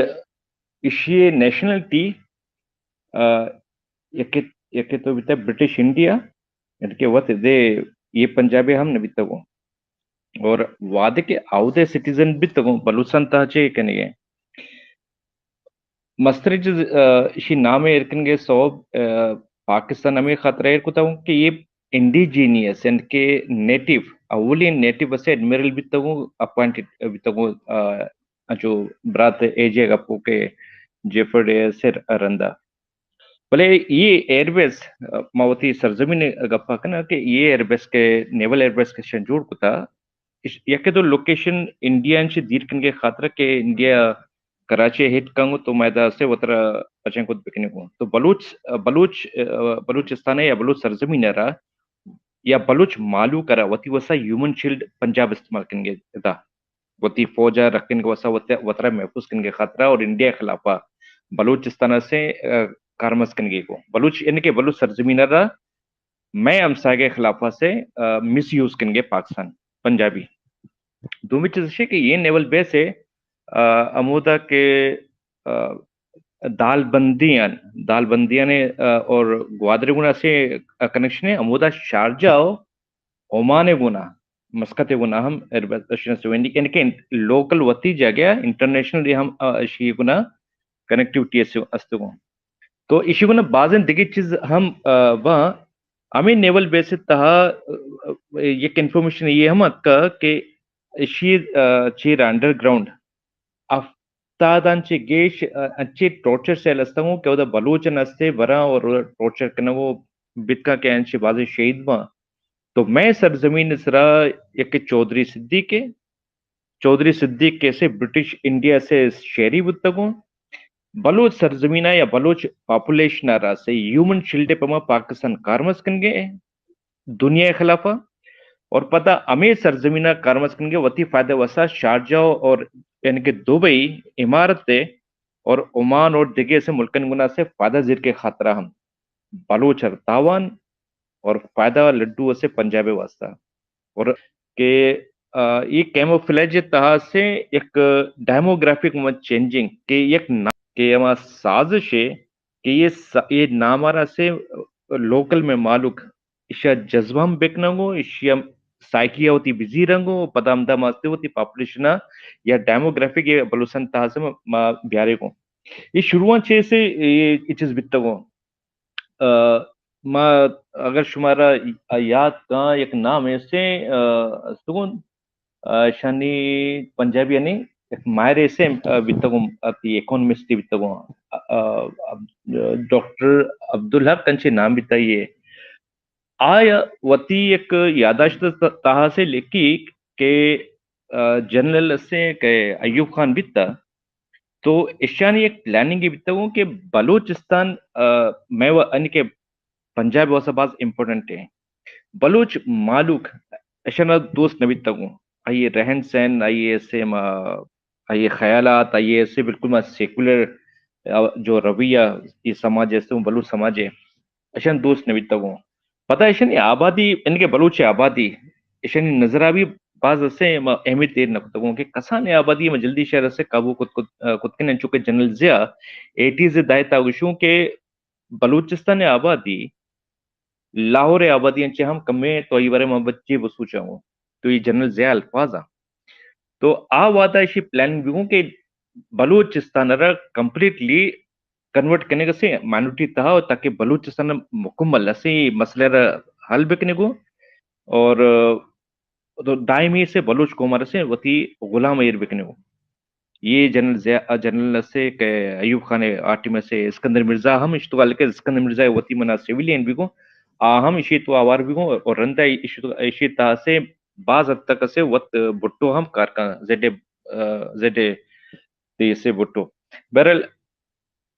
اسی نیشنلٹی یکی تو بیتا برٹش انڈیا یعنی کہ وقت دے یہ پنجابی ہم نے بیتا گو اور وعدے کے آودے سٹیزن بیتا گو بلوچستان تاچے کہنے گئے مستری جو اسی نام ارکن گے سوب پاکستان ہمیں خطرہ ارکتا ہوں کہ یہ انڈیجینیس یعنی کہ نیٹیو اولی نیٹیو اسے ایڈمیرل بیتا گو اپوائنٹڈ بیتا گو جو برات ایجے گا پو کے جیفرڈ سر رندہ بلے یہ ایئر بیس ماوتی سرزمین گپا کنا کہ یہ ایئر بیس کے نیول ایئر بیس کے شنجور کو تھا یکی تو لوکیشن انڈیا انچے دیر کنگے خاطر کہ انڈیا کراچی ہٹ کنگو تو میدہ سے وطرہ اچھیں کود بکنے کو تو بلوچستان یا بلوچ سرزمین رہا یا بلوچ مالو کرا وطی وسا ہیومن شیلڈ پنجاب استعمال کنگے تھا وطی فوجہ رکھن کے وسا وطرہ محفوظ کنگے خاطرہ اور انڈیا خلافہ بلوچستان سے کارمز کنگے کو بلوچ یعنی کہ بلوچ سرزمین رہا میں امسا کے خلافہ سے مس یوز کنگے پاکستان پنجابی دومی چیز ہے کہ یہ نیول بیس ہے امودہ کے دال بندیاں نے اور گوادر گنا سے کنیکشن ہے امودہ شارجہ عمان گنا مسقط گنا ہم یعنی کہ لوکل وطی جگہ انٹرنیشنل ہم اشی گنا کنیکٹیوٹی استگو تو اسی گنا بعضیں دیگی چیز ہم وہاں ہمیں نیول بیس تہا یک انفارمیشن یہ ہم کا کہ اشی چیر انڈر گراؤنڈ افتادان چے گیش اچھے ٹورچر سیل استگو کہ وہ دا بلوچن استے برا اور ٹورچر کرنا وہ بتکا کے انچے بعض شہید با تو میں سرزمین اسرا یک چودھری صدیق کیسے برٹش انڈیا سے شہری بتگو بلوچ سرزمینہ یا بلوچ پاپولیشن رہا سے ہیومن شیلڈ پما پاکستان کارمز کنگے دنیا خلافہ اور پتہ ہمیں سرزمینہ کارمز کنگے وطی فائدہ وسا شارجہ اور یعنی کہ دبئی امارت اور عمان اور دیگے سے ملکن گنا سے فائدہ زیر کے خاطرہ ہم بلوچ تاوان اور فائدہ لڈو سے پنجاب واسطہ اور کہ یہ کیموفلیج تہا سے ایک ڈیموگرافک چینجنگ کہ ایک کہ ہما سازش ہے کہ یہ نامارا سے لوکل میں معلوم اشیا جذبہ ہم بیکنگو اشیا سائیکیا ہوتی بزی رنگو پتہ ہمدہ ماستے ہوتی پاپولیشنہ یا ڈیموگرافک یہ بلوچستان تہا سے بیارے کو یہ شروعاں چھے سے یہ چیز بیتا گو ما اگر شمارا یاد کا ایک نام ہے سے سگون شانی پنجابی یعنی مائرے سے بیتگو اپنی اکونومسٹی بیتگو ڈاکٹر عبدالحق کنچے نام بیتائیے آیا وطی ایک یاداشت تاہا سے لکھی کہ جنرل سے کہ ایوب خان بیتا تو اشانی ایک پلاننگ بیتگو کہ بلوچستان میں یعنی کہ پنجاب واسا باز امپورٹنٹ ہے بلوچ مالوک اشانا دوست نبیتگو آئیے رہن سہن آئیے ایسے آئیے خیالات آئیے ایسے بالکل سیکولر جو رویہ یہ سماج ایسے بلوچ سماج ہے اشان دوست نبیتگو پتہ اشانی آبادی یعنی کہ بلوچ آبادی اشانی نظرہ بھی بعض سے اہمیت دیر نکتگو کہ کسان آبادی میں جلدی شہر سے قابو کتکن چونکہ جنرل ضیاء 80s دائتا گوشوں کہ بلوچستان آبادی لاہور آبادی انچے ہم کمیں تو یہ بارے میں بچے بسو چاہوں تو یہ جنرل ضیاء الفاظ تو وعدہ اسی پلاننگ بھی ہوں کہ بلوچستان رہا کمپلیٹلی کنورٹ کرنے کا سے مائنورٹی تھا تاکہ بلوچستان مکمل سے مسئلہ حل بکنے کو اور تو دائمی سے بلوچ قومر سے وتی غلام ایر بکنے کو یہ جنرل سے کہ ایوب خان آرٹی میں سے اسکندر مرزا ہم اشتغال کے اسکندر مرزا وتی منا سیویلین بھی کو ہم اشی تو آوار بھی کو اور رندہ اشی تا سے بعض حد تک سے وقت بٹو ہم کارکاں زیڈے تی سے بٹو بہرحال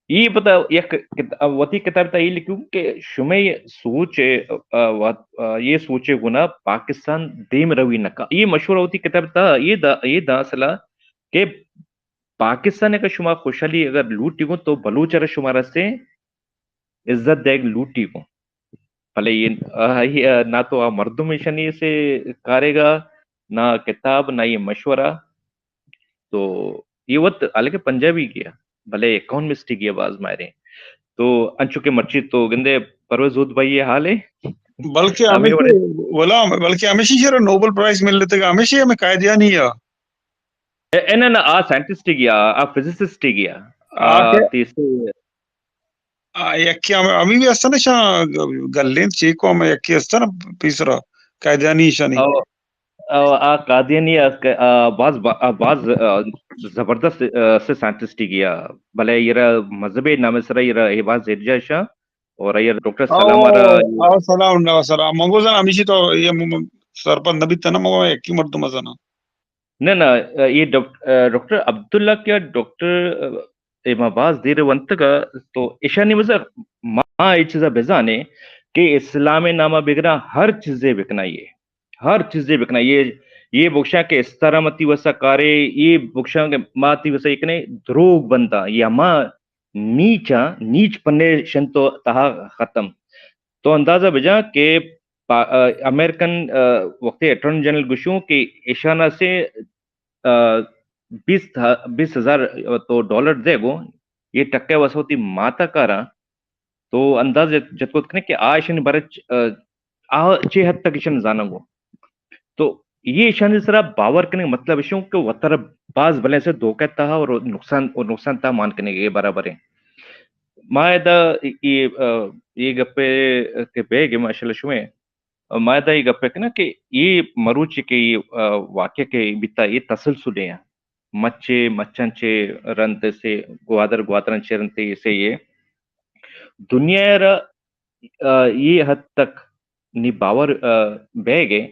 یہ پتہ یک وتی کتاب تا یہ لکھوں کہ شمع سوچ یہ سوچے گنا پاکستان دیم روی نکا یہ مشہور ہوتی کتاب تا یہ دا اصلا کہ پاکستان کا شما خوشحالی اگر لوٹی کو تو بلوچ شمارا سے عزت دے لوٹی کو بھلے یہ نہ تو مردم شنی سے کارے گا نہ کتاب نہ یہ مشورہ تو یہ وقت حالانکہ پنجابی کیا بھلے اکانومسٹ کیا باز مارے تو انچو کے مرچی تو گندے پرویز ہود بھائی یہ حال ہے بلکہ ہمیشہ غلام بلکہ ہمیشہ شیر نوبل پرائز مل لیتے گا ہمیشہ ہمیں قائدیانی ہے اینا سائنٹسٹ گیا فزسسٹ گیا تیسرے یکی امی بھی استنا شاہ گلین چیکو ہمیں یکی استنا پیسرا قائدیانی شانی قادیانی بعض زبردست سے سائنٹسٹ گیا بھلے یہ مذہب نام سرا یہ باز زیرجا شاہ اور یہ ڈاکٹر سلام سلام منگو زن ہمیشہ تو یہ سرپن نبی تنا مگو یکی مردم ازنا نہ یہ ڈاکٹر عبداللہ کیا ڈاکٹر باز دیر ونت کا تو ایشانی مزہ ماں یہ چیزا بیزانے کہ اسلام نامہ بگنا ہر چیزیں بکنا ہر چیزیں بکنا یہ بخشا کے اس طرح متی وسا کارے یہ بخشا کے ماتی وسا ایک نے دروگ بنتا یہ ماں نیچ پنے شن تو تہا ختم تو اندازہ بجا کہ امریکن وقت اٹارنی جنرل گشوں کہ ایشانہ سے 20,000 تو ڈالر دے گو یہ ٹکے وسوتی ماتا کارا تو انداز جتکوت کرنے کہ آشن برچ چھ حد تک ایشن زانا گو تو یہ ایشان سرا باور کرنے کا مطلب ایشوں کہ وطر باز بلے سے دھوکہ تھا اور نقصان تھا مان کرنے کے برابر ہے مائدہ یہ گپے کے بیگ ماشاء اللہ شویں مائدہ یہ گپے کہ نا کہ یہ مروچی کے واقعہ کے بیتا یہ تسلسل ہے مچن چے رنت سے گوادرن چے رنتے سے یہ دنیا یہ حد تک نی باور بیگے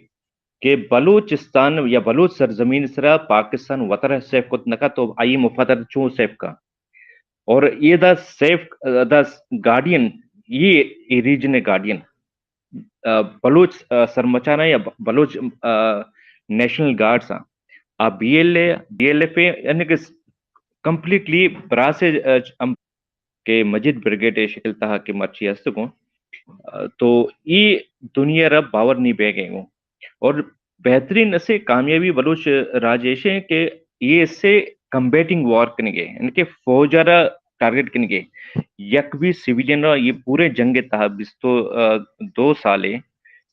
کہ بلوچستان یا بلوچ سرزمین سرا پاکستان وطر سیف کو نکا تو آئی مفادر چون سیف کا اور یہ دا سیف دا گارڈین یہ ریجن گارڈین بلوچ سرمچانا یا Baloch national guards B L F یعنی کہ کمپلیٹلی براسے کہ مجید برگیڈ شکل تہا کہ مرچی ہست کو تو یہ دنیا رب باور نہیں بے گئے ہوں اور بہترین سے کامیابی بلوچ راجیش ہے کہ یہ اس سے کمبیٹنگ وار کرنے گئے یعنی کہ فوجارا ٹارگیٹ کرنے گئے یک بھی سویلین را یہ پورے جنگ تہا 2 سالے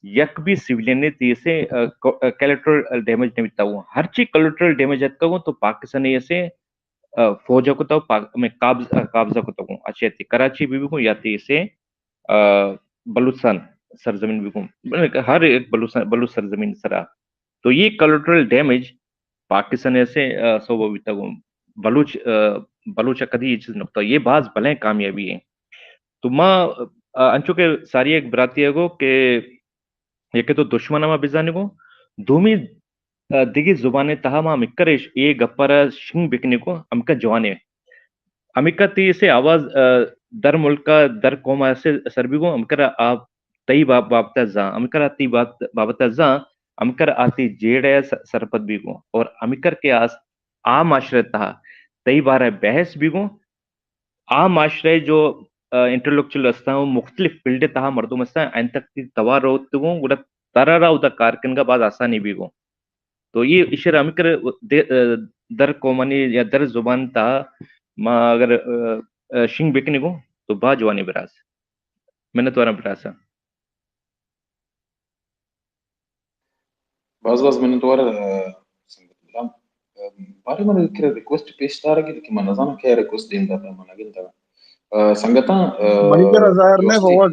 یک بھی سویلین نے تیسے کلیکٹرل ڈیمیج نہیں بیتا ہوا ہر چیز کلیکٹرل ڈیمیج اتا ہوں تو پاکستان ایسے فوجہ کو تو میں قابضہ کو تو اچھے تھی کراچی بھی کو یا تھی اسے بلوچستان سرزمین بھی کو ہر ایک بلوچ سرزمین سرا تو یہ کلیکٹرل ڈیمیج پاکستان ایسے سو بیتا ہوں بلوچ کدی یہ چیز نکتا یہ بعض بھلیں کامیابی ہے تو ماں انچو کے ساری ایک براتی ہے گو کہ یہ کہ تو دشمن ما بزانے گو دومی دیگی زبانیں تہا ماں مکرش یہ گپارا شنگ بکنے کو امکا جوانے امکا تی سے آواز در ملکا در قوما سے سربی کو امکرا آپ تی بابتا زاں امکرا تی بابتا زاں امکر آتی جیڑے سرپت بھی کو اور امکر کے عام معاشرے تہا تی بارہ بحث بھی کو عام معاشرے جو انٹرلیکچوئل استا ہوں مختلف فیلڈ تہا مردم استا این تک تی توار روتے گو گوڑا ترارا ہوتا کارکن کا بعض آسانی بھی کو تو یہ اشار امکر در قومانی یا در زبان تا ما اگر شنگ بکنے کو تو با جوانی براس میں نے توارا براسا باز من توارا سنگت بارے من كده ريكوست بيش تارجت كي من نظام كده ريكوست دين ده من اجل ده ಸಂಗತ ಮಣಿಕರ ظاهر ne ಜೋಸ್ತಿ fawaz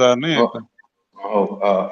ظاهر ne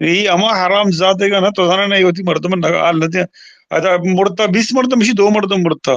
ಈ ಅಮ ಹರಾಮ್ ಜಾತೆಗ ನ ತೋದಾನ ಇವತ್ತಿ ಮರ್ದಮ ಅಲ್ಲದೆ ಅದ ಮುರ್ತಾ 20 ಮರ್ದಮ ಇಶಿ ದೋ ಮರ್ದಮ ಮುರ್ತಾ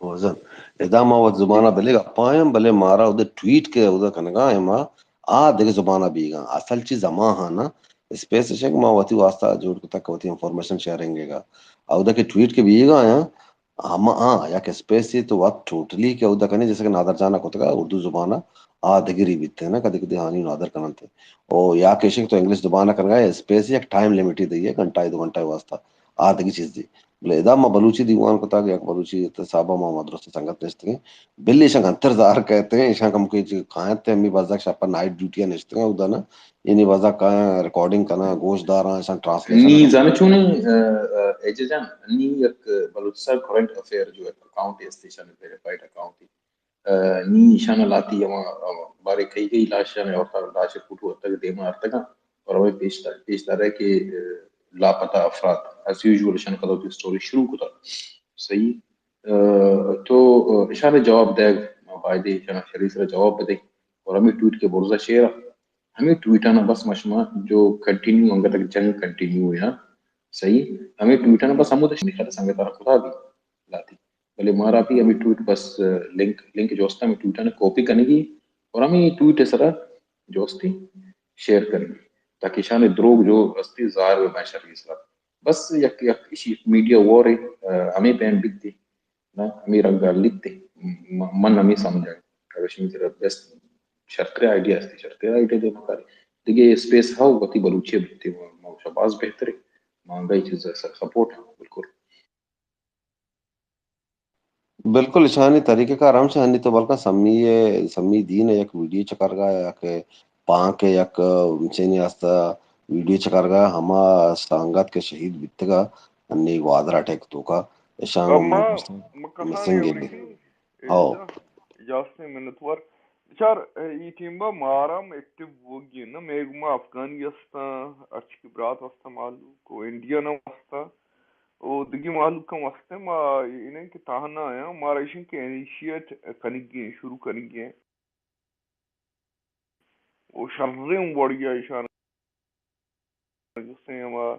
وزن اذا ما ود زبانه بلغ پایم بلے مارا ود ٹویٹ کے ود کنگا اما دغه زبانه بیگا اصل چیز ما ہانا اسپیس شک ما وتی واسطہ جوڑ تک وتی انفارمیشن شیئرنگ گا او دغه ٹویٹ کے بیگا ہم یا کہ اسپیس تو وات ٹوٹلی کے ود کنے جیسے کہ نادر جانا کوتگا اردو زبانہ دگری بیتے نا کدی کدی ہانی نادر کنتے او یا کہ شک تو انگلش زبانہ کنگا اسپیس ایک ٹائم لمٹ دی ہے گھنٹہ 2 گھنٹہ واسطہ دغه چیز دی اذا ما بلوچی دیوان کو تاگ یا بلوچی صحابہ ما مدرسہ سنگت نشتے ہیں بلی شنگ انتر زار کہتے ہیں شنگ ہم کوئی کھائیں تے ہمیں بازاک شاپا نائٹ ڈیوٹیاں نشتے ہیں ادا نا یعنی بازاک کھائیں ریکارڈنگ کرنا گوشت داراں شنگ ٹرانسلیشن نی زانچونه اجازان نی یک بلوچستان کرنٹ افیر جو اکاؤنٹ اسٹیشن ویریفائڈ اکاؤنٹ نی شان لاتی یما بارے کئی گئی لاشان اور لاش فوٹو تک دیما ارتگا اور وہ پیش رہا ہے کہ لاپتہ افراد ایز یوزول شان کدو کی سٹوری شروع ہوتا صحیح تو اشارے جواب دے فائدے شان شریف سے جواب دے اور ہمیں ٹویٹ کے برزہ شیئر ہمیں ٹویٹ آنا بس مشما جو کنٹینیو ہوں گا تک جنگ کنٹینیو ہے صحیح ہمیں ٹویٹ آنا بس ہم تو نہیں سنگت خدا بھی لاتی بھلے مارا بھی ہمیں ٹویٹ بس لنک جو ہوتا ہمیں ٹویٹ آنا کاپی کرنے کی اور ہمیں ٹویٹ ہے سرا جو ہوتی شیئر کرنے کی تاکہ شان دروگ جو ہستی ظاہر ہوئے میں شریف سرا بس یک میڈیا وار ہے ہمیں پین بکتے نا ہمیں رنگا لکھتے من ہمیں سمجھا کشمیر تیرا بیسٹ شرطرے آئیڈیا استی شرطرے آئیڈیا دے مکاری دیگه اسپیس هاو وقتی بلوچیه بیتی ما شباز بهتره مانگای چیز سپورٹ ہے بالکل بالکل شانی طریقہ کار ہم شانی تو بلکہ سمی دین یک ویڈیو چکر گا یا کہ پاں کے یک چینی آستا ویڈیو چکر گا ہما سانگت کے شہید بیتگا انی وادر اٹیک تو کا شان مسنگ گلی او Jasne minutvar. Çar itimba maram ektiv vogi na meguma Afganistan açık brat vasta malu ko India na vasta o digi malu kam vasta ma inen ki tahna ya mara işin ki initiate kanigi şuru kanigi o şarrım vadiya işan jusne ama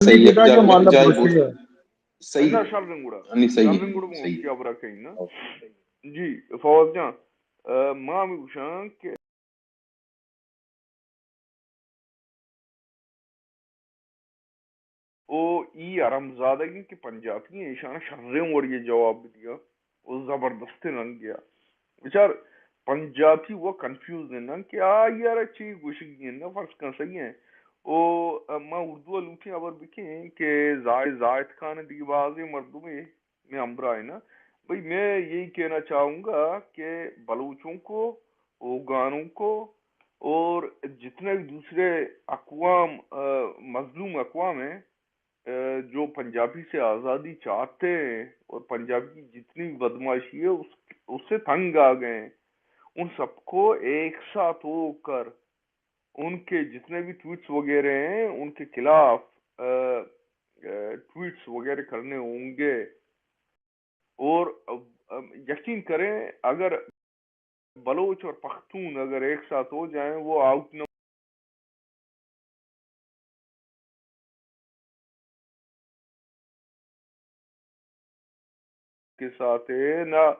Ini beda aja malam berusia. صحیح اچھا شالرنگ گوڑا نہیں صحیح شالرنگ گوڑا صحیح کیا برا کہیں نا جی فواز جان ماں میں پوچھاں کہ او ای آرام زادگی کہ پنجابی ہیں ایشانہ شرریں اور یہ جواب دیا وہ زبردست لنگ گیا بچار پنجابی وہ کنفیوز ہے نا کہ یار اچھی گوشگی ہیں نا فرض کن صحیح ہیں او ماں اردو لوٹیں ابر بکیں کہ زائد خان دی بازی مردوں میں امبرا ہے نا بھئی میں یہی کہنا چاہوں گا کہ بلوچوں کو اوگانوں کو اور جتنے بھی دوسرے اقوام مظلوم اقوام ہیں جو پنجابی سے آزادی چاہتے ہیں اور پنجابی کی جتنی بدماشی ہے اس سے تنگ آ گئے ہیں ان سب کو ایک ساتھ ہو کر ان کے جتنے بھی ٹویٹس وغیرہ ہیں ان کے خلاف ٹویٹس وغیرہ کرنے ہوں گے اور یقین کریں اگر بلوچ اور پختون اگر ایک ساتھ ہو جائیں وہ آؤٹ نہ کے ساتھ ہے نہ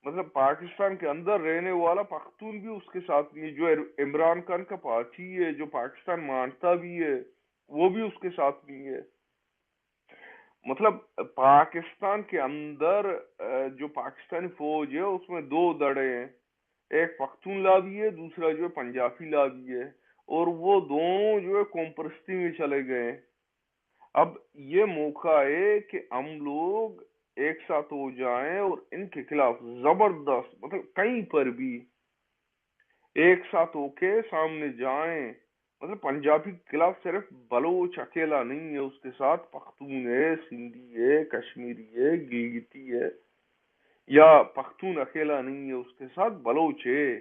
مطلب پاکستان کے اندر رہنے والا پختون بھی اس کے ساتھ نہیں ہے جو عمران خان کا پارٹی ہے جو پاکستان مانتا بھی ہے وہ بھی اس کے ساتھ نہیں ہے مطلب پاکستان کے اندر جو پاکستانی فوج ہے اس میں دو دڑے ہیں ایک پختون لابی ہے دوسرا جو ہے پنجابی لابی ہے اور وہ دونوں جو ہے قوم پرستی میں چلے گئے ہیں اب یہ موقع ہے کہ ہم لوگ ایک ساتھ ہو جائیں اور ان کے خلاف زبردست مطلب کہیں پر بھی ایک ساتھ ہو کے سامنے جائیں مطلب پنجابی کے خلاف صرف بلوچ اکیلا نہیں ہے اس کے ساتھ پختون ہے سندھی ہے کشمیری ہے گلگتی ہے یا پختون اکیلا نہیں ہے اس کے ساتھ بلوچ ہے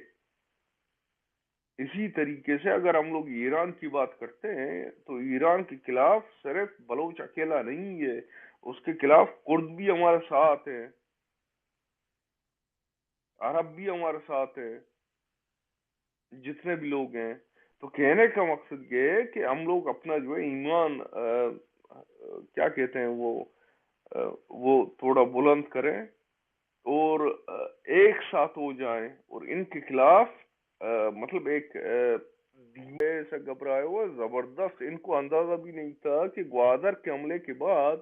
اسی طریقے سے اگر ہم لوگ ایران کی بات کرتے ہیں تو ایران کے خلاف صرف بلوچ اکیلا نہیں ہے اس کے خلاف کرد بھی ہمارے ساتھ ہے عرب بھی ہمارے ساتھ ہے جتنے بھی لوگ ہیں تو کہنے کا مقصد یہ ہے کہ ہم لوگ اپنا جو ہے ایمان کیا کہتے ہیں وہ تھوڑا بلند کریں اور ایک ساتھ ہو جائیں اور ان کے خلاف مطلب ایک ایسا گھبرایا ہوا زبردست ان کو اندازہ بھی نہیں تھا کہ گوادر کے حملے کے بعد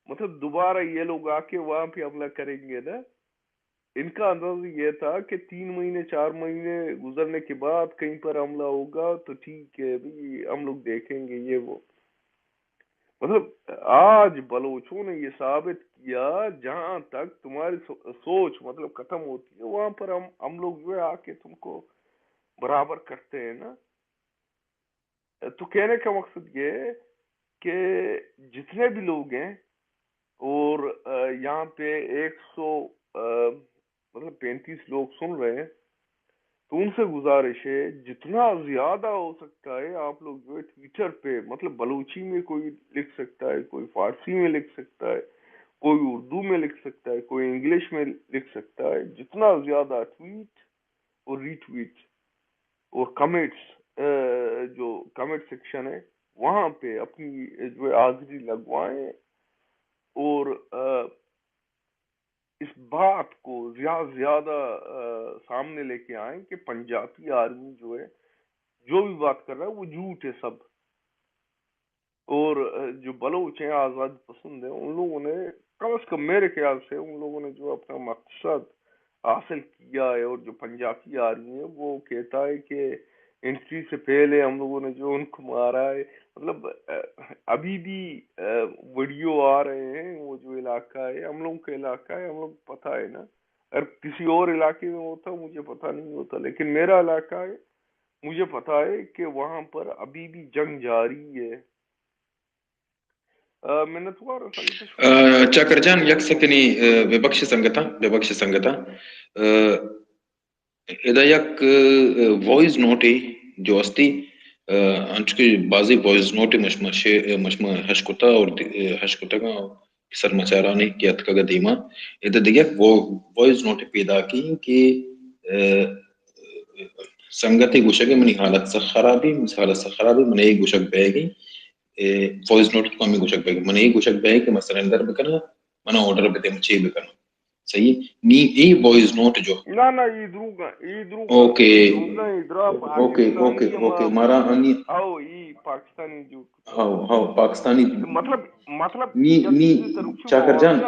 مطلب دوبارہ یہ لوگ آ کے وہاں پہ حملہ کریں گے نا ان کا اندازہ یہ تھا کہ 3 مہینے 4 مہینے گزرنے کے بعد کہیں پر حملہ ہوگا تو ٹھیک ہے بھی ہم لوگ دیکھیں گے یہ وہ مطلب آج بلوچوں نے یہ ثابت کیا جہاں تک تمہاری سوچ مطلب ختم ہوتی ہے وہاں پر ہم لوگ جو ہے آ کے تم کو برابر کرتے ہیں نا تو کہنے کا مقصد یہ ہے کہ جتنے بھی لوگ ہیں اور یہاں پہ 135 لوگ سن رہے ہیں تو ان سے گزارش ہے جتنا زیادہ ہو سکتا ہے آپ لوگ جو ہے ٹویٹر پہ مطلب بلوچی میں کوئی لکھ سکتا ہے کوئی فارسی میں لکھ سکتا ہے کوئی اردو میں لکھ سکتا ہے کوئی انگلش میں لکھ سکتا ہے جتنا زیادہ ٹویٹ اور ری ٹویٹ اور کمنٹس جو کمنٹ سیکشن ہے وہاں پہ اپنی جو ہے حاضری لگوائیں اور اس بات کو زیادہ سامنے لے کے آئیں کہ پنجابی آرمی جو ہے جو بھی بات کر رہا ہے وہ جھوٹ ہے سب اور جو بلوچ ہیں آزاد پسند ہیں ان لوگوں نے کم از کم میرے خیال سے ان لوگوں نے جو اپنا مقصد حاصل کیا ہے اور جو پنجابی آرمی ہے وہ کہتا ہے کہ انٹری سے پہلے ہم لوگوں نے جو ان کو مارا ہے مطلب ابھی بھی ویڈیو آ رہے ہیں وہ جو علاقہ ہے ہم لوگوں کا علاقہ ہے ہم لوگ پتہ ہے نا اگر کسی اور علاقے میں ہوتا مجھے پتہ نہیں ہوتا لیکن میرا علاقہ ہے مجھے پتہ ہے کہ وہاں پر ابھی بھی جنگ جاری ہے چاکرجان یک سکنی ببخش سنگتا اذا یک وائس نوٹ جو استی انچ کی بازی وائس نوٹ مشما ہشکتا اور ہشکتا سرمچارانی کی اتکا دیما اذا دیگه وائس نوٹ پیدا کی کہ سنگتی گوشگی منی حالت سے خرابی من ایک گوشک بے گی وائس نوٹ کو ہمیں گوشک بے گی من ایک گوشک بے کہ مثلا اندر بکنا من آرڈر بتے مچے بکنا صحیح نی ای وائس نوٹ جو نا ایدروگا اوکے مارا انی او ای پاکستانی جو ہاں پاکستانی مطلب نی چاکر جان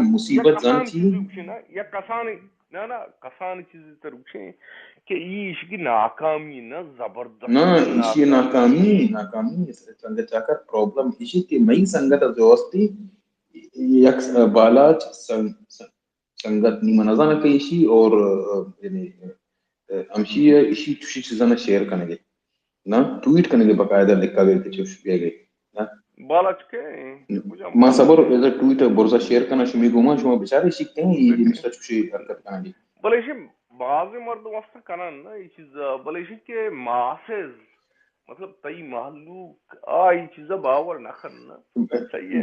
مصیبت زن تھی یا کسان چیز ترکشیں کہ یہ اس کی ناکامی نا زبردست نا اسی ناکامی سنگت چاکر پرابلم اسی کہ مئی سنگت دوستی یک بالاچ سنگت نی منظر کہ اسی اور یعنی امشی اسی چوشی چیزاں شیئر کرنے گے نا ٹویٹ کرنے گے باقاعدہ لکھا گئے کہ چوش پہ گئے نا بالاچ کے ما صبر از ٹویٹ برزا شیئر کرنا شمی گوما شما بیچارے سیکھتے ہیں یہ مسٹر چوشی حرکت کرنا گے بلے اسی بعض مرد واسطہ کنن نا یہ چیز بلے اسی کے ماسز مطلب تئی معلوق یہ چیزا باور نخن نا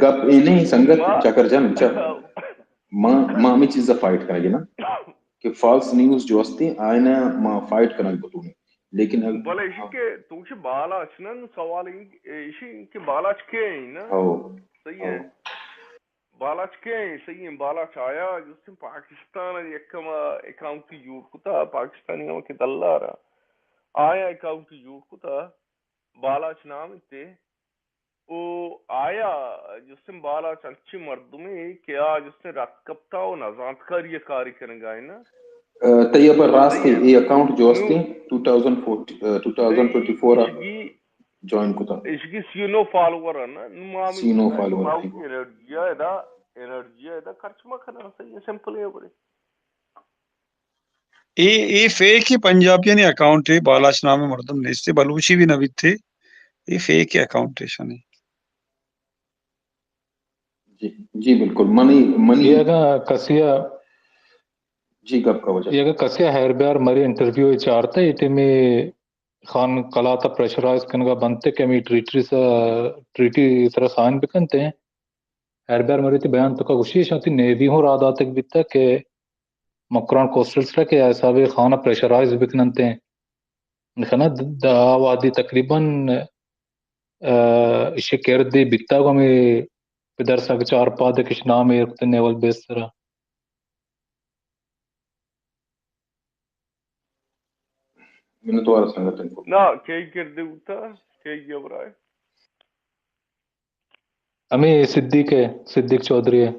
گپ نہیں سنگت چاکر جان ما ہمیں چیزا فائٹ کریں گے نا کہ فالس نیوز جو ہستی آئینا ما فائٹ کریں گے بتونی لیکن بلے اسی کے توچ بالا چنن سوال اسی کے بالا چکے ہیں نا صحیح ہے بالا چکے ہیں صحیح ہے بالا چایا جس سے پاکستان یکم اکاؤنٹی جوڑ کتا پاکستانی ہم کے دلہ رہا آیا اکاؤنٹی جوڑ کتا بالا چنام تے او آیا جس سے بالا چنچی مردمی کیا جس نے رات کپتا و نظانت کاری کاری کرنے گئے نا طیب راستے یہ اکاؤنٹ جو ہستے 2024 جوائن کتا اس کی سینو فالوور ہے نا سینو فالوور انرجی ہے خرچ مکھنا صحیح ہے سمپل ہے بڑے یہ فیک ہی پنجابی نے اکاؤنٹ ہے بالاچ نام مردم نے اس سے بلوچی بھی نوید تھے یہ فیک اکاؤنٹ ہے شانی جی بالکل منی یہ اگر کسیا جی گپ کا وجہ یہ اگر کسیا ہیر بیار مری انٹرویو چارتا ہے میں خان کلاتا پریشرائز کنگا بنتے کہ ہمیں ٹریٹی طرح سائن بکنتے ہیں ہیر بیار مری تی بیان تو کا گوشیش ہوتی نیوی ہوں راد آتک بیتا کہ مکران کوسٹلز رہا کہ ایسا بھی خانہ پریشرائز بکننتے ہیں نخنا دا آوادی تقریباً اشی کردی بیتا گو ہمیں پدر ساک 4-5 کش نام ہے اکتے نیول بیس طرح میں تو آرہ سنگتن کو نا کئی کردے ہوتا کئی گبرائے ہمیں صدیق چودھری ہے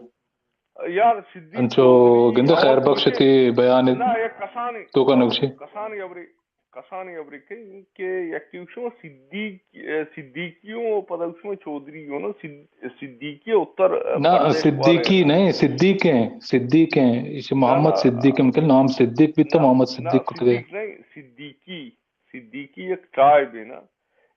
یار صدیق انچو گندے خیر بخش تھی بیان نا یک کسانی تو کا نقشی کسانی ابری کہ یکیوشو صدیقیوں پدوشو چودھریوں نا صدیقی اتر نا صدیقی نہیں صدیق ہیں یہ محمد صدیق ہے مطلب نام صدیق بھی تو محمد صدیق کو تگئے نہیں صدیقی ایک ٹرائب ہے نا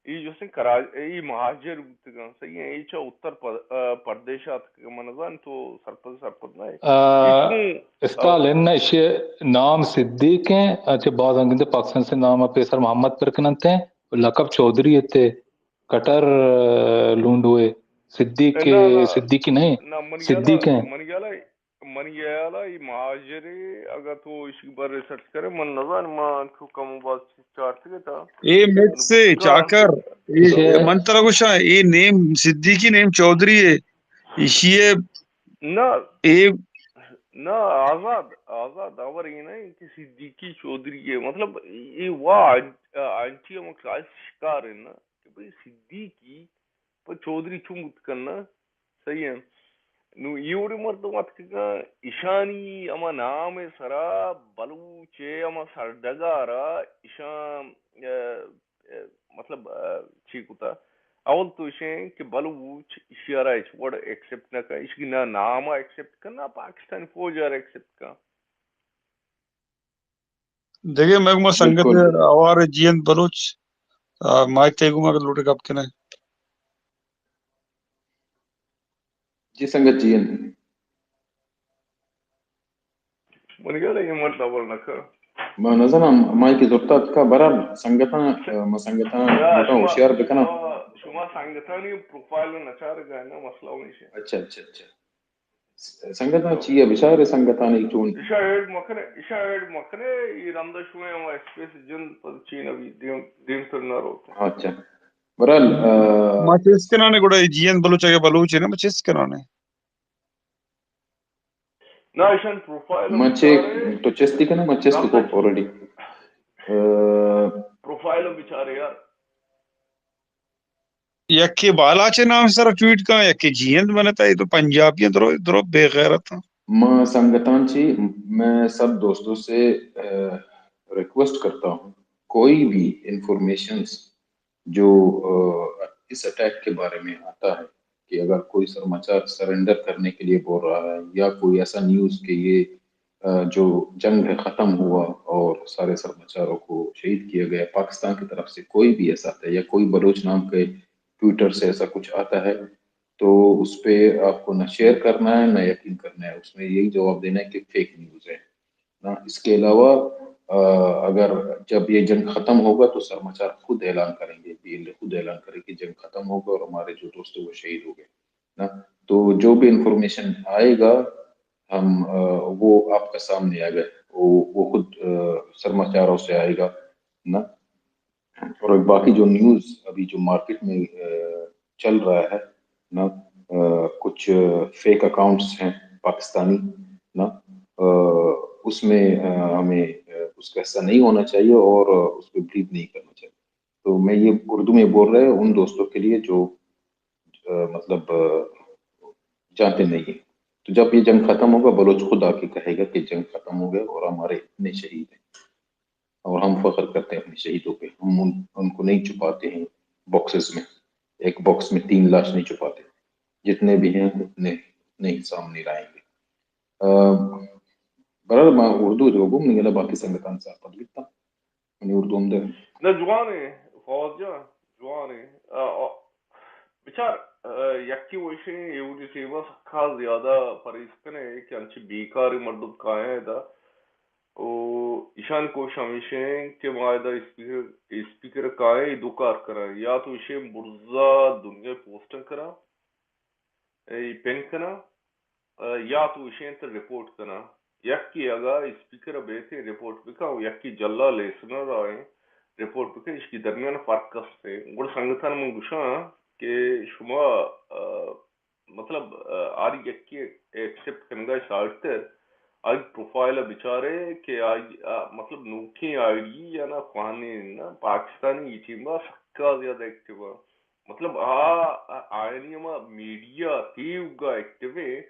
یہ جو سے کراچی مہاجر ہوتگا صحیح ہے یہ چا اتر پردیشات منظان تو سرپد نہ ہے اس کا لینا اسے نام صدیق ہیں اچھا بعض انگندے پاکستان سے نام پیسر محمد پرکننتے ہیں لقب چودھری تھے کٹر لونڈ ہوئے صدیقی نہیں صدیق ہیں منیالا یہ مہاجری اگر تو اس پر ریسرچ کرے من نظر مان کو کم باز چارٹ گتا یہ میٹ سے چاکر منترا گوشا یہ نیم صدیقی نیم چودھری ہے یہ نہ آزاد اور یہ نہیں کہ صدیقی چودھری ہے مطلب یہ واہ آنٹی ہم شکار ہے نا کہ بھئی صدیقی پر چودھری چونگت کرنا صحیح ہے نو یوڑی مرد مت کہ ایشانی اما نام سرا بلوچے اما سردگارا ایشان مطلب ٹھیک ہوتا اول تو اسیں کہ بلوچ اشارہ اس ورڈ ایکسپٹ نہ کا اس کی نہ نام ایکسپٹ کرنا پاکستان فوج ار ایکسپٹ کا دیکھیں میں سنگت اوار جین بلوچ مائک تیگو میں لوٹے گپ کے نہیں جی سنگت جین من گیا یہ مطلب ورنہ کا ما نظر مائک زرطات کا برال سنگتاں موٹا ہوشیار بکنا شما سنگتانی پروفائل نچار گئے نا مسئلہ ہوئی سے اچھا Sangataan chiya bishare sangataan ichun. İşaret makine İran'da şu an ama space jın Çin abi dim tırnar oldu. Acha. Baral మా చేసుకున్నాను కూడా ఈ జిఎన్ బలూచగా బలూచేనా మా చేసుకున్నాను Na işan profile mache to chesti kana machesti ko already. Profile bichare yaar. یکی بالا چه نام سر ٹویٹ کا یکی جیند بنتا ہے تو پنجابی درو درو بے غیرت ماں سنگتان چی میں سب دوستوں سے ریکویسٹ کرتا ہوں کوئی بھی انفارمیشنز جو اس اٹیک کے بارے میں آتا ہے کہ اگر کوئی سرماچار سرنڈر کرنے کے لیے بول رہا ہے یا کوئی ایسا نیوز کہ یہ جو جنگ ہے ختم ہوا اور سارے سرماچاروں کو شہید کیا گیا پاکستان کی طرف سے کوئی بھی ایسا آتا ہے یا کوئی بلوچ نام کے ٹویٹر سے ایسا کچھ آتا ہے تو اس پہ آپ کو نہ شیئر کرنا ہے نہ یقین کرنا ہے اس میں یہی جواب دینا ہے کہ فیک نیوز ہے اس کے علاوہ اگر جب یہ جنگ ختم ہوگا تو سرماچار خود اعلان کریں گے خود اعلان کریں کہ جنگ ختم ہوگا اور ہمارے جو دوست وہ شہید ہو گئے نا تو جو بھی انفارمیشن آئے گا ہم وہ آپ کے سامنے آئے گا وہ خود سرماچاروں سے آئے گا نا اور باقی جو نیوز ابھی جو مارکیٹ میں چل رہا ہے نا کچھ فیک اکاؤنٹس ہیں پاکستانی نا اس میں ہمیں اس کا حصہ نہیں ہونا چاہیے اور اس پہ بلیو نہیں کرنا چاہیے تو میں یہ اردو میں بول رہا ہوں ان دوستوں کے لیے جو مطلب جانتے نہیں ہیں تو جب یہ جنگ ختم ہوگا بلوچ خود آ کے کہے گا کہ جنگ ختم ہو گیا اور ہمارے اتنے شہید ہیں اور ہم فخر کرتے ہیں اپنے شہیدوں پہ ہم ان کو نہیں چھپاتے ہیں باکسز میں ایک باکس میں 3 لاش نہیں چھپاتے جتنے بھی ہیں اتنے نہیں سامنے لائیں گے برار ما اردو جوابم نگلا باقی سنگتان صاحب پدلتا من اردو هم ده Ne جوانه فوزیا جوانه بچار یکی ویشے یوری سیوا سکھا زیادہ پریستنے کہ انچی بیکاری مردب کائیں دا او ایشان کو شمیشیں کہ مائدہ اسپیکر کائیں دوکار کرا یا تو ایشے برزا دنیا پوسٹن کرا پین کرا یا تو ایشے انتر رپورٹ کرا یکی اگا اسپیکر بیتے رپورٹ بکا یکی جلا لیسنر آئیں رپورٹ بکا اس کی درمیان فرق کرتے گوڑ سنگتان من گوشا کہ شما مطلب آری یکی ایکسپٹ کنگا شاڑتر آج پروفائل بچارے کہ آج مطلب نوکی آئی ڈی یا نا خوانے نا پاکستانی یہ چیمبا سکا زیادہ ایکٹیو مطلب آئینی اما میڈیا تیوگا ایکٹیو ہے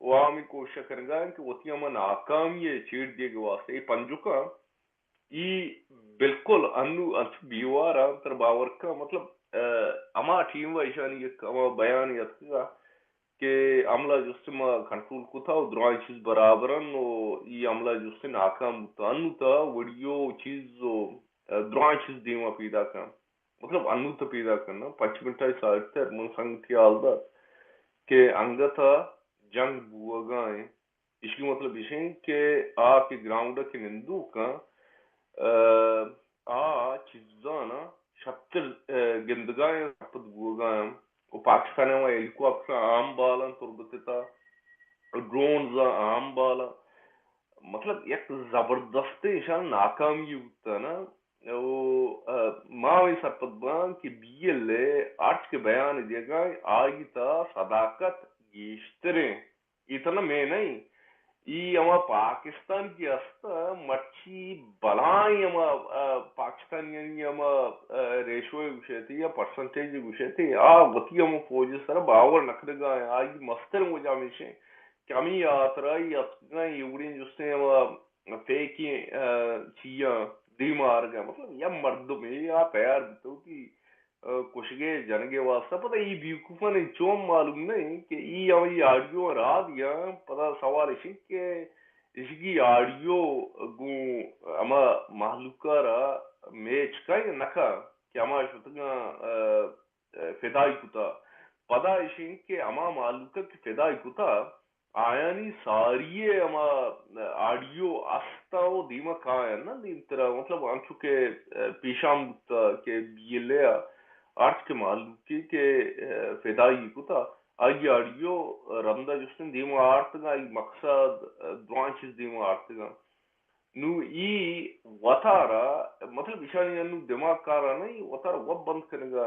وہ آمی کوشش کرنگا کہ وہ تی اما ناکامی ہے چیڑ دیے گا واسطے پنجو کا یہ بالکل انو بیوارا تر باور کا مطلب اما ٹیم و ایشانی ایک اما بیانی اتکا کہ عملہ جس سے کنٹرول کو تھا درائی چیز برابرن یہ عملہ جس سے ناکام تا انو تا ویڈیو چیز درائی چیز دیما پیدا کر مطلب انو تا پیدا کرنا 5 منٹائی سارتر من سنگ تھی آلدہ کہ انگا تھا جنگ بوگائیں اس کی مطلب یہ ہے کہ آپ کے گراؤنڈ کے نندو کا چیزانا شتر گندگائیں پد بوگائیں وہ پاکستانی میں ہیلیکاپٹر عام بالا تربتتا ڈرونز عام بالا مطلب ایک زبردست شان ناکامی ہوتا نا وہ ماوی سرپت بان کہ بیلے آرچ کے بیان دے گا آگی تا صداقت گیشتریں اتنا میں نہیں یہ اما پاکستان کی استا مچھی بلائیں اما پاکستانی اما ریشوئے گوشے تھی یا پرسنٹیج گوشے تھی غطی اما فوجی سر باور نکرگا ہے آئی مستر مجھا میشیں کمی آترائی اتگائی یوڑین جستے اما فیکی چیاں دی مار گیا مطلب یا مردم یا پیار بیتو کی کشگے جنگے واسطہ پتہ یہ بیوقوفہ نے چون معلوم نہیں کہ یہ آڈیو را دیا پتہ سوال اسی کہ اس کی آڈیو گو اما محلوکہ را میچ کا یا نکا کہ اما شتگا فدائی کتا پتہ اسی کہ اما محلوکہ کی فدائی کتا آیانی ساری اما آڈیو استا و دیما کھایا نا دیم طرح مطلب انچو کے پیشام بتا کہ بیلیا آرچ کے معلوم کی کہ فدائی کو تھا agiyo ramda justin dimo artga I maqsad branches dimo artga nu I watara matlab ishani nu dimag kara nahi watara wab band karega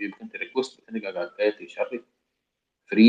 يمكن ريكوست بتاعك قاعد تاتي شرط فري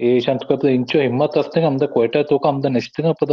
ಈ ಶಂತಕತ ಇಂಚೋ ಹಿಮ್ಮತ್ ಅಸ್ತೆ ನಮ್ದ ಕೊಯ್ಟಾ ತೋಕ ನಮ್ದ ನೆಸ್ತಿನ ಪದ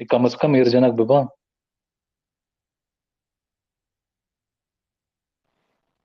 ಈ ಕಮಸ್ ಕಮ್ 2 ಜನಕ್ ಬಿಬಾ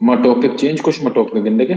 మా టాపిక్ చేంజ్ కుష్ మా టాపిక్ గిందెಗೆ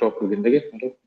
టాపిక్ గిందెಗೆ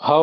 how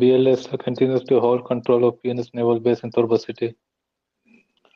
BLS continues to hold control of PNS naval base in Turba city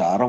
4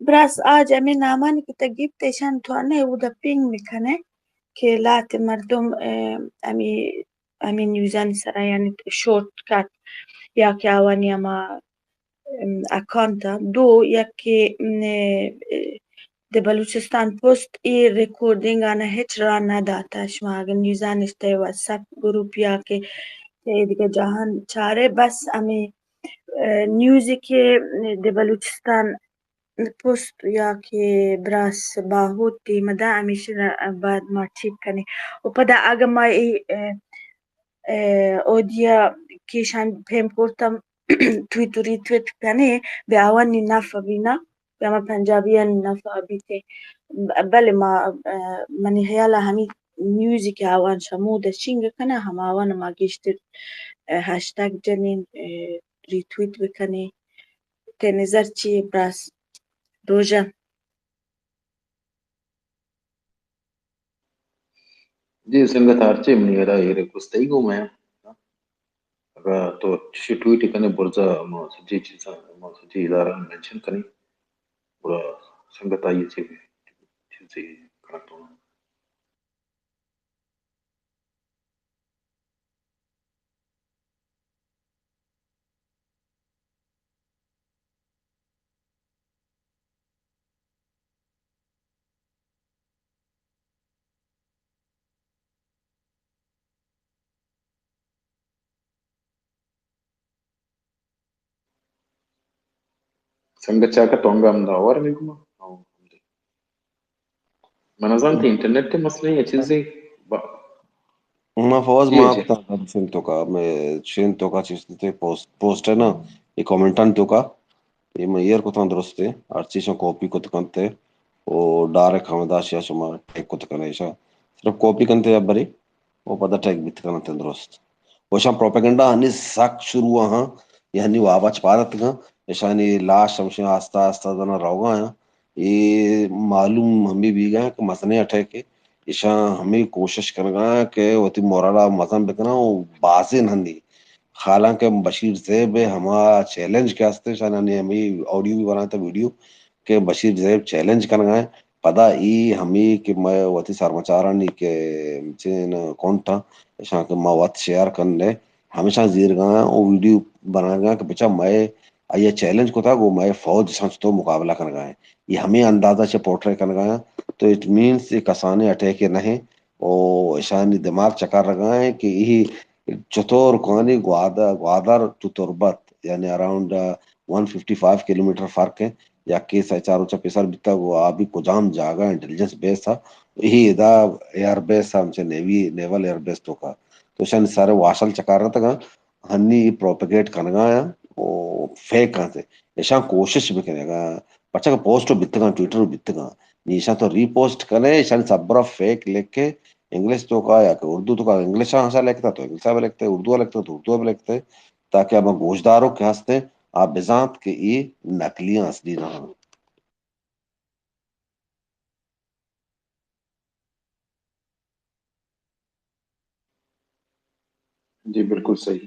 brass أمي نامان كنت جبت عشان تواني ودا بينج مكانه كلات مردم أمي نيوزان سرا يعني شورت كات يا كاواني أما أكانتا دو يكي د بلوچستان پوست ای ریکورڈنگ آنا ہچ رانا داتا شماغ نیوزان اشتے واتساپ گروپ یا کے دیگه جهان چاره بس امی نیوزی کے د بلوچستان پوست یا کہ براس باهوت دي مدى أميشنا بعد ما تشيب كني وبدا أجا ما أوديا كيشان بهم كورتم تويت ريتويت كني بأواني نافا بينا بما بنجابيا نافا بيتي بل ما مني هيالا همي ميوزك أوان شمودة شينجا كنا هم أوان ما جيشتر هاشتاج جنين ريتويت بكني تنزرتي براس روجا جی سنگت هرچه منی هلا يري كوستيغو ما اگا تو شي تويت كني برزا ما سجي چيزا ما سجي ادارة منشن كني برا سنگت آئي چيزي کنکتو سنگت چاكا تونغا مداور ميكما او من ظننت انترنت مسئله چیزی ما فوز جی ما جی بتا شنتو کا میں شنتو کا چیز تے پوسٹ ہے نا یہ کامنٹان تو کا یہ میں ایئر کو تان درست ہے ہر چیز کاپی کو تکنتے او ڈائریکٹ ہمداش یا شما ٹیک کو تکنے ایشا صرف کاپی کنتے یا بری وہ پتہ ٹیک بیت کنتے درست وشا پروپیگنڈا ہنی سخت شروع ہاں یعنی واچ پارت گا ایشانی لاش ہمشے آستا آستا دنا روگا ہے یہ معلوم ہمیں بھی گا کہ مسنے اٹھے کے ایشا ہمیں کوشش کرنا کہ وتی مورالا مزن بکنا بازن ہندی حالانکہ بشیر زیب ہما چیلنج کے ہستے شانانی ہمیں آڈیو بھی بناتا ویڈیو کہ بشیر زیب چیلنج کرنا ہے پدا ای ہمیں کہ میں وتی سرمچارانی کے چین کونٹا شاہ کہ میں وقت شیئر کرنے ہمیشہ زیر گا وہ ویڈیو بنا گا کہ بچا میں یہ چیلنج کو تھا وہ میں فوج سنس تو مقابلہ کر گا ہے یہ ہمیں اندازہ سے پورٹرے کر گا تو اٹ مینس کسانے اٹیک نہیں او ایشانی دماغ چکر رگا ہے کہ یہی چطور کوانی گوادر تو تربت یعنی اراؤنڈ 155 کلومیٹر فرق ہے یا کے چاروں چپیسر بتا وہ ابھی کجام جاگا انٹیلیجنس بیس تھا یہی ادا ایئر بیس تھا ہم سے نیول ایئر بیس تو کا تو شان سارے واشل چکا رہا تھا ہنی پروپیگیٹ کرنا ہے وہ فیک کرتے ایشا کوشش بھی کرے گا بچہ کا پوسٹ بت گا ٹویٹر بت گا ایشا تو ری پوسٹ کرے ایشا سبرا فیک لکھ کے انگلش تو کا یا کہ اردو تو کا انگلش ہاں لکھتا تو انگلش میں لکھتے اردو لکھتے تو اردو میں لکھتے تاکہ ہم گوشداروں کے ہنستے آپ بذات کے یہ نقلیاں اصلی نہ ہوں جی بالکل صحیح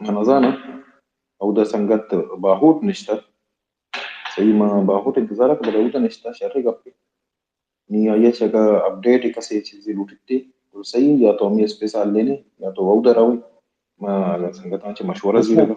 منظانة أو ده سنجت باهوت نشتا سي ما باهوت انتظارك بلوتا نشتا شاري قبل ني آيه شكا أبديت كسي چيزي لوتتي وسي يا تو مي سبيس عليني يا تو وودا راوي ما سنجت آنچه مشورة زي لگا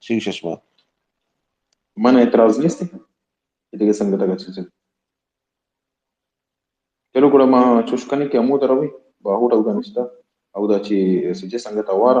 شي ششما من اعتراض نيستي إذا سنجت آگا چيزي چلو كده ما تشوشكني كي أمود راوي باهوت أودا نشتا أودا چي سجي سنجت أوارا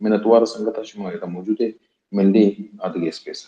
من اتوار سنگتا شما اذا موجوده من لي هذه سبيس